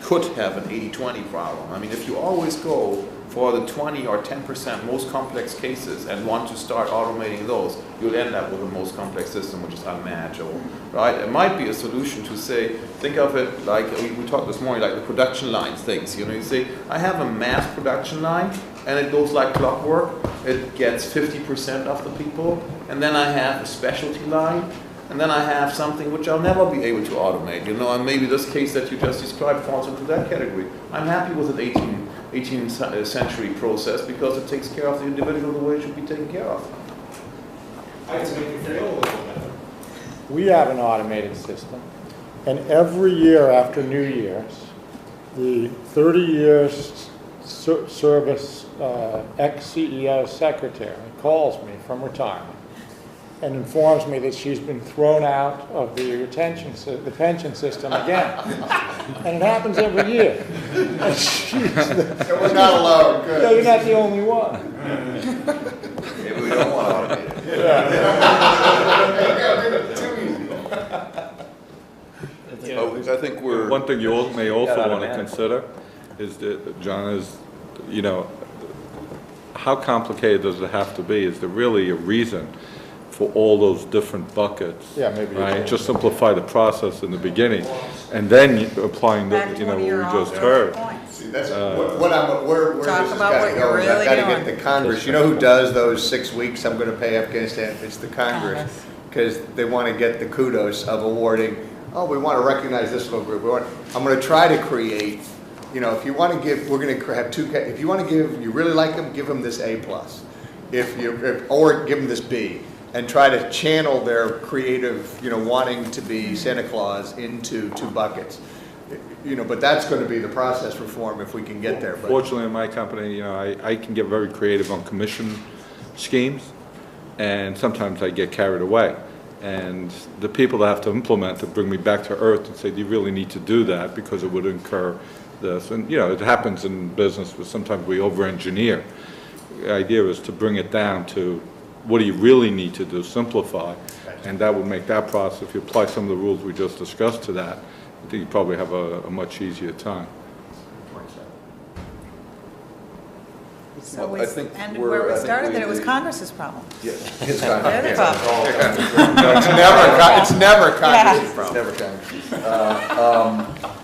could have an 80-20 problem. I mean, if you always go for the 20 or 10% most complex cases and want to start automating those, you'll end up with the most complex system, which is unmanageable, right? It might be a solution to say, think of it like, we talked this morning, like the production line things. You know, you say, I have a mass production line, and it goes like clockwork. It gets 50% of the people, and then I have a specialty line, and then I have something which I'll never be able to automate, you know, and maybe this case that you just described falls into that category. I'm happy with an 18th century process because it takes care of the individual the way it should be taken care of. I can make you feel a little better. We have an automated system, and every year after New Year's, the 30 years service ex-CEO secretary calls me from retirement and informs me that she's been thrown out of the pension system again. And it happens every year. And So we're not alone. Good. No, you're not the only one. Maybe we don't want to automate it. I think we're... One thing you may also want to consider is that, John, is, you know, how complicated does it have to be? Is there really a reason for all those different buckets? Yeah, maybe. Right? Just simplify the process in the beginning, and then applying the, you know, what we just heard. See, that's where Talk this has about got what to you're go. really I've got to doing. get the Congress. You know who does those 6 weeks? I'm going to pay Afghanistan. It's the Congress, because they want to get the kudos of awarding. Oh, we want to recognize this little group. I'm going to try to create. You know, if you want to give, we're going to have two. If you want to give, you really like them, give them this A+. Or give them this B, and try to channel their creative, you know, wanting to be Santa Claus into 2 buckets. You know, but that's going to be the process reform if we can get there. But Fortunately, in my company, you know, I can get very creative on commission schemes, and sometimes I get carried away. And the people that have to implement it bring me back to earth and say, do you really need to do that, because it would incur this. And, you know, it happens in business, but sometimes we over-engineer. The idea is to bring it down to what do you really need to do, simplify, and that would make that process, if you apply some of the rules we just discussed to that, I think you probably have a much easier time. So we, I think and we're- where we I think started, we- that it was Congress's problem. Yeah, it's They're the problem. it's never Congress's It's problem. never Congress.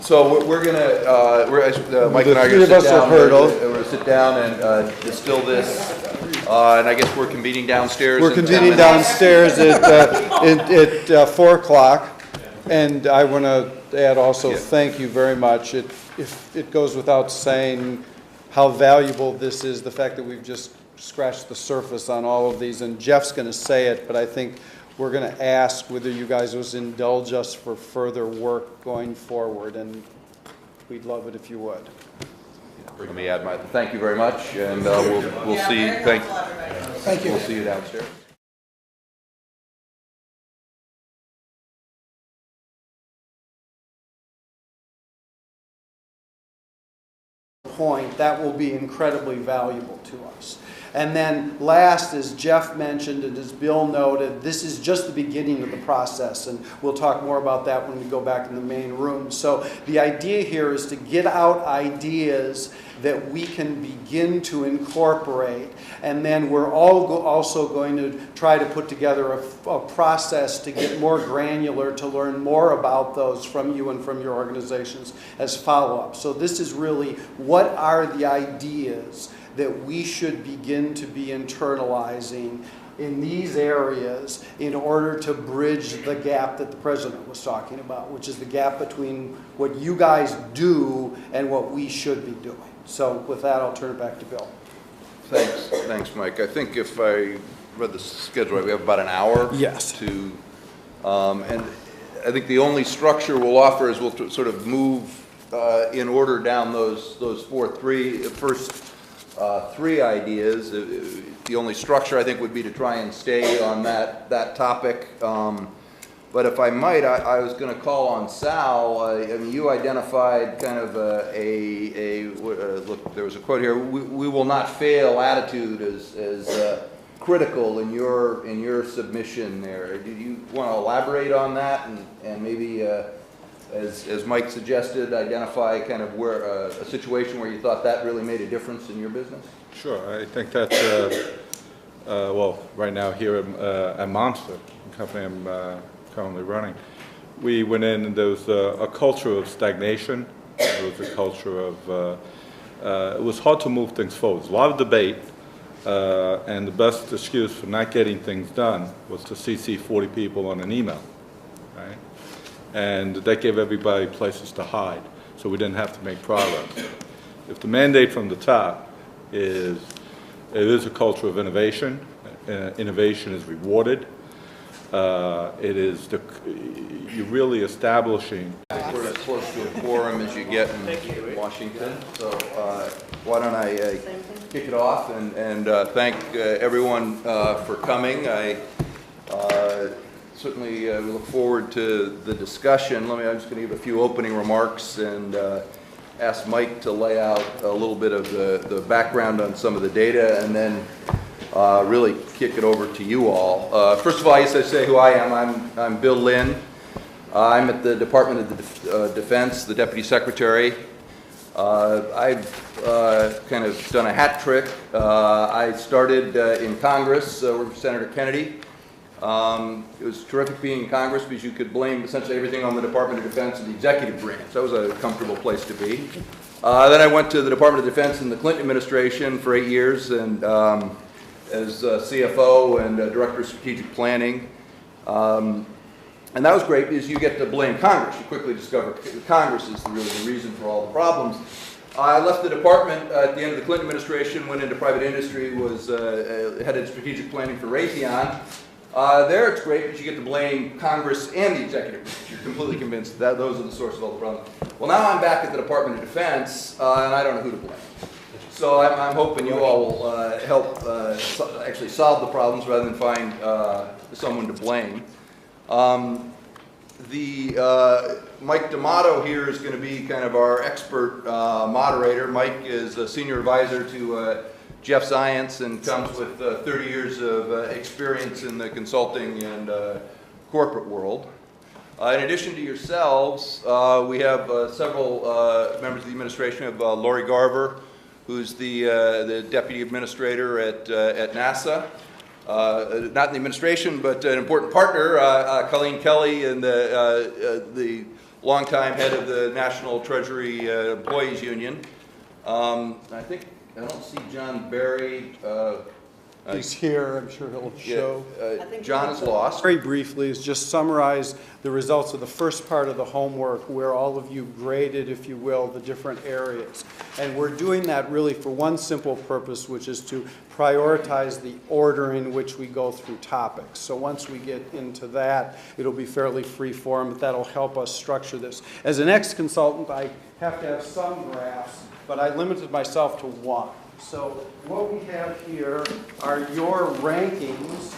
So we're gonna, Mike and I are The three gonna of sit us are down. hurdled. We're gonna sit down and distill this, and I guess we're convening downstairs. We're in 10 convening minutes. downstairs at 4 o'clock, and I want to add also, Yeah. thank you very much. It goes without saying how valuable this is, the fact that we've just scratched the surface on all of these, and Jeff's going to say it, but I think we're going to ask whether you guys would indulge us for further work going forward, and we'd love it if you would. Let me add my, thank you very much, and we'll see you, Thank you. we'll see you downstairs. Point, that will be incredibly valuable to us. And then last, as Jeff mentioned and as Bill noted, this is just the beginning of the process, and we'll talk more about that when we go back in the main room. So the idea here is to get out ideas that we can begin to incorporate, and then we're also going to try to put together a process to get more granular, to learn more about those from you and from your organizations as follow-up. So this is really, what are the ideas that we should begin to be internalizing in these areas in order to bridge the gap that the president was talking about, which is the gap between what you guys do and what we should be doing. So with that, I'll turn it back to Bill. Thanks, Mike. I think if I read the schedule right, we have about an hour. Yes. To, and I think the only structure we'll offer is we'll sort of move in order down those first three ideas. The only structure I think would be to try and stay on that topic. But if I might, I was going to call on Sal. I mean, you identified kind of look, there was a quote here. We will not fail attitude as critical in your submission there. Did you want to elaborate on that and maybe as Mike suggested, identify kind of where a situation where you thought that really made a difference in your business? Sure, I think that, well, right now here at Monster, the company I'm currently running, we went in and there was a culture of stagnation. There was a culture of, it was hard to move things forward. There was a lot of debate, and the best excuse for not getting things done was to CC 40 people on an email, right? And that gave everybody places to hide, so we didn't have to make progress. If the mandate from the top is, it is a culture of innovation, innovation is rewarded, it is, you're really establishing. We're as close to a quorum as you get in Washington, so why don't I kick it off and thank everyone for coming. I certainly we look forward to the discussion. I'm just going to give a few opening remarks and ask Mike to lay out a little bit of the background on some of the data, and then really kick it over to you all. First of all, I guess I say who I am. I'm Bill Lynn. I'm at the Department of Defense, the Deputy Secretary. I've kind of done a hat trick. I started in Congress, working for Senator Kennedy. It was terrific being in Congress because you could blame essentially everything on the Department of Defense and the executive branch. That was a comfortable place to be. Then I went to the Department of Defense in the Clinton administration for 8 years, and as CFO and Director of Strategic Planning. And that was great because you get to blame Congress. You quickly discover Congress is really the reason for all the problems. I left the department at the end of the Clinton administration, went into private industry, was headed strategic planning for Raytheon. There it's great because you get to blame Congress and the executive branch. You're completely convinced that those are the source of all the problems. Well, now I'm back at the Department of Defense, and I don't know who to blame. So I'm hoping you all will help actually solve the problems rather than find someone to blame. Mike D'Amato here is going to be kind of our expert moderator. Mike is a senior advisor to Jeff Zients and comes with 30 years of experience in the consulting and corporate world. In addition to yourselves, we have several members of the administration. We have Lori Garver, who's the deputy administrator at NASA. Not in the administration, but an important partner, Colleen Kelly, and the longtime head of the National Treasury Employees Union. I don't see John Barry. He's here, I'm sure he'll show. John is lost. Very briefly, is just summarize the results of the first part of the homework where all of you graded, if you will, the different areas. And we're doing that really for one simple purpose, which is to prioritize the order in which we go through topics. So once we get into that, it'll be fairly free form, but that'll help us structure this. As an ex-consultant, I have to have some graphs, but I limited myself to one. So what we have here are your rankings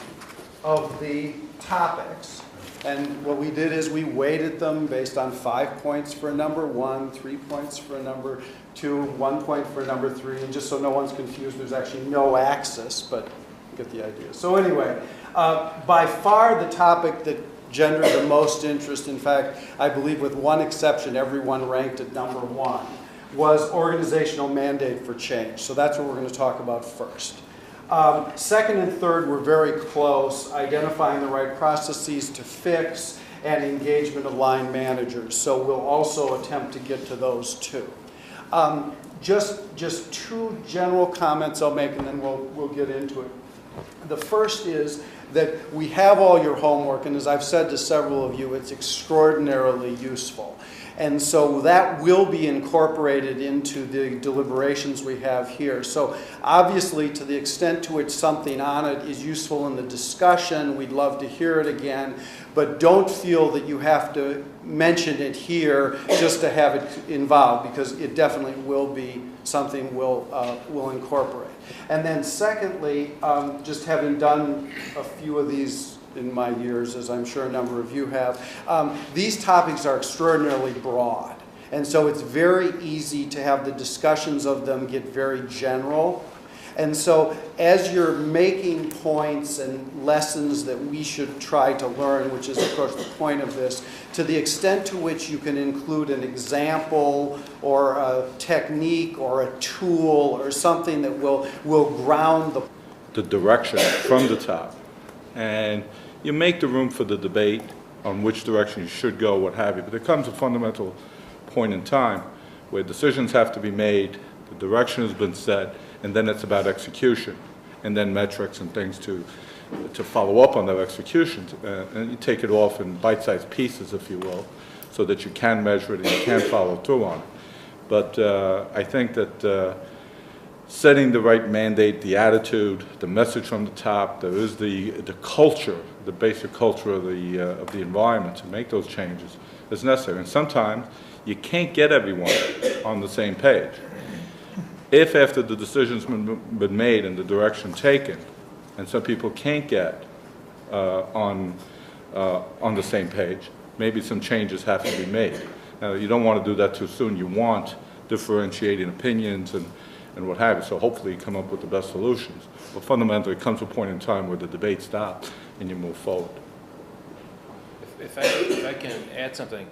of the topics. And what we did is we weighted them based on 5 points for number 1, 3 points for number 2, 1 point for number 3. And just so no one's confused, there's actually no axis, but you get the idea. So anyway, by far the topic that gendered the most interest, in fact, I believe with one exception, everyone ranked at number 1. Was organizational mandate for change. So that's what we're going to talk about first. Second and third were very close, identifying the right processes to fix and engagement of line managers. So we'll also attempt to get to those too. Just two general comments I'll make, and then we'll get into it. The first is that we have all your homework, and as I've said to several of you, it's extraordinarily useful. And so that will be incorporated into the deliberations we have here. So obviously, to the extent to which something on it is useful in the discussion, we'd love to hear it again. But don't feel that you have to mention it here just to have it involved, because it definitely will be something we'll incorporate. And then secondly, just having done a few of these in my years, as I'm sure a number of you have, these topics are extraordinarily broad. And so it's very easy to have the discussions of them get very general. And so as you're making points and lessons that we should try to learn, which is of course the point of this, to the extent to which you can include an example or a technique or a tool or something that will ground the direction from the top. And you make the room for the debate on which direction you should go, what have you. But there comes a fundamental point in time where decisions have to be made, the direction has been set, and then it's about execution, and then metrics and things to follow up on that execution. And you take it off in bite-sized pieces, if you will, so that you can measure it and you can follow through on it. But I think that setting the right mandate, the attitude, the message from the top, there is the culture, the basic culture of the environment to make those changes is necessary. And sometimes you can't get everyone on the same page. If after the decision's been made and the direction taken, and some people can't get on the same page, maybe some changes have to be made. Now, you don't want to do that too soon. You want differentiating opinions and what have you, so hopefully you come up with the best solutions. But fundamentally, it comes to a point in time where the debate stops and you move forward. If I can add something,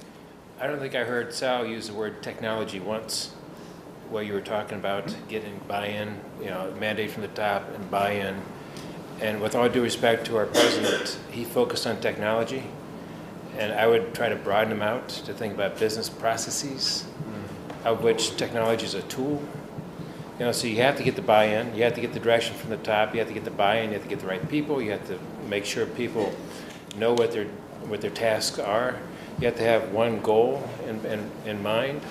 I don't think I heard Sal use the word technology once, where you were talking about getting buy-in, mandate from the top and buy-in. And with all due respect to our president, he focused on technology, and I would try to broaden him out to think about business processes, of which technology is a tool. So you have to get the buy-in, you have to get the direction from the top, you have to get the buy-in, you have to get the right people, you have to make sure people know what their tasks are. You have to have one goal in mind.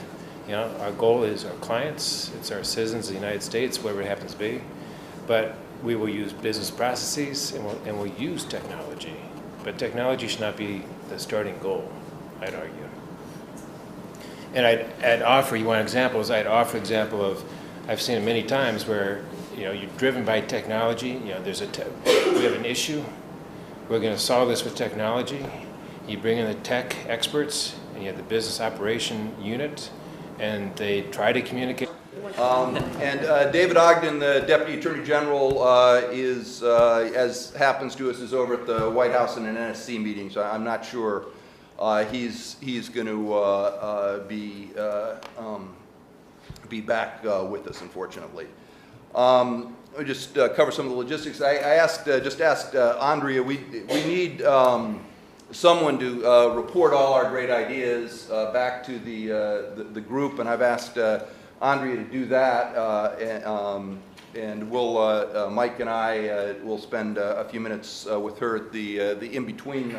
Our goal is our clients, it's our citizens of the United States, whatever it happens to be. But we will use business processes and we'll use technology. But technology should not be the starting goal, I'd argue. And I'd offer, you want examples, I'd offer example of, I've seen it many times where, you're driven by technology, we have an issue, we're going to solve this with technology. You bring in the tech experts, and you have the business operation unit, and they try to communicate. David Ogden, the Deputy Attorney General, as happens to us, is over at the White House in an NSC meeting, so I'm not sure he's going to be back with us, unfortunately. I'll just cover some of the logistics. I just asked Andrea, we need someone to report all our great ideas back to the group, and I've asked Andrea to do that, and we'll Mike and I will spend a few minutes with her at the in between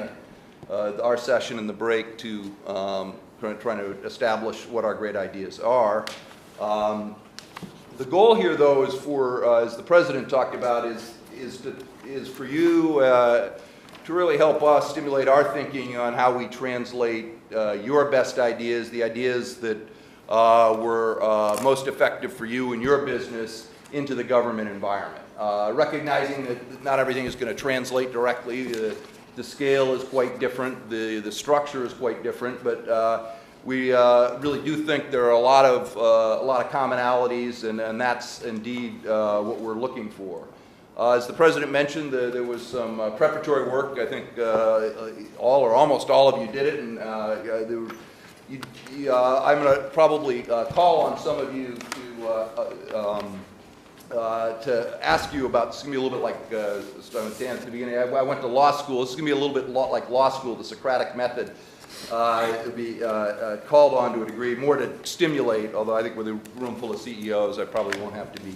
our session and the break to trying to establish what our great ideas are. The goal here, though, is for, as the president talked about, is for you to really help us stimulate our thinking on how we translate your best ideas, the ideas that were most effective for you and your business, into the government environment. Recognizing that not everything is going to translate directly. The scale is quite different. The structure is quite different, but we really do think there are a lot of commonalities, and that's indeed what we're looking for. As the president mentioned, there was some preparatory work. I think all or almost all of you did it, and I'm going to probably call on some of you to ask you about. This is going to be a little bit like starting with Dan at the beginning. I went to law school. This is going to be a little bit like law school, the Socratic method. It would be called on to a degree, more to stimulate, although I think with a room full of CEOs, I probably won't have to be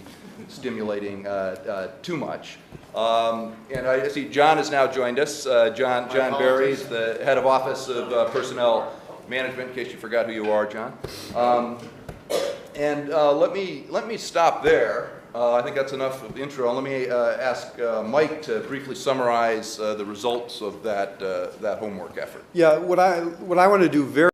stimulating too much. And I see John has now joined us. John Berry is the head of Office of Personnel Management, in case you forgot who you are, John. Let me stop there. I think that's enough of the intro. Let me ask Mike to briefly summarize the results of that homework effort. Yeah, what I want to do very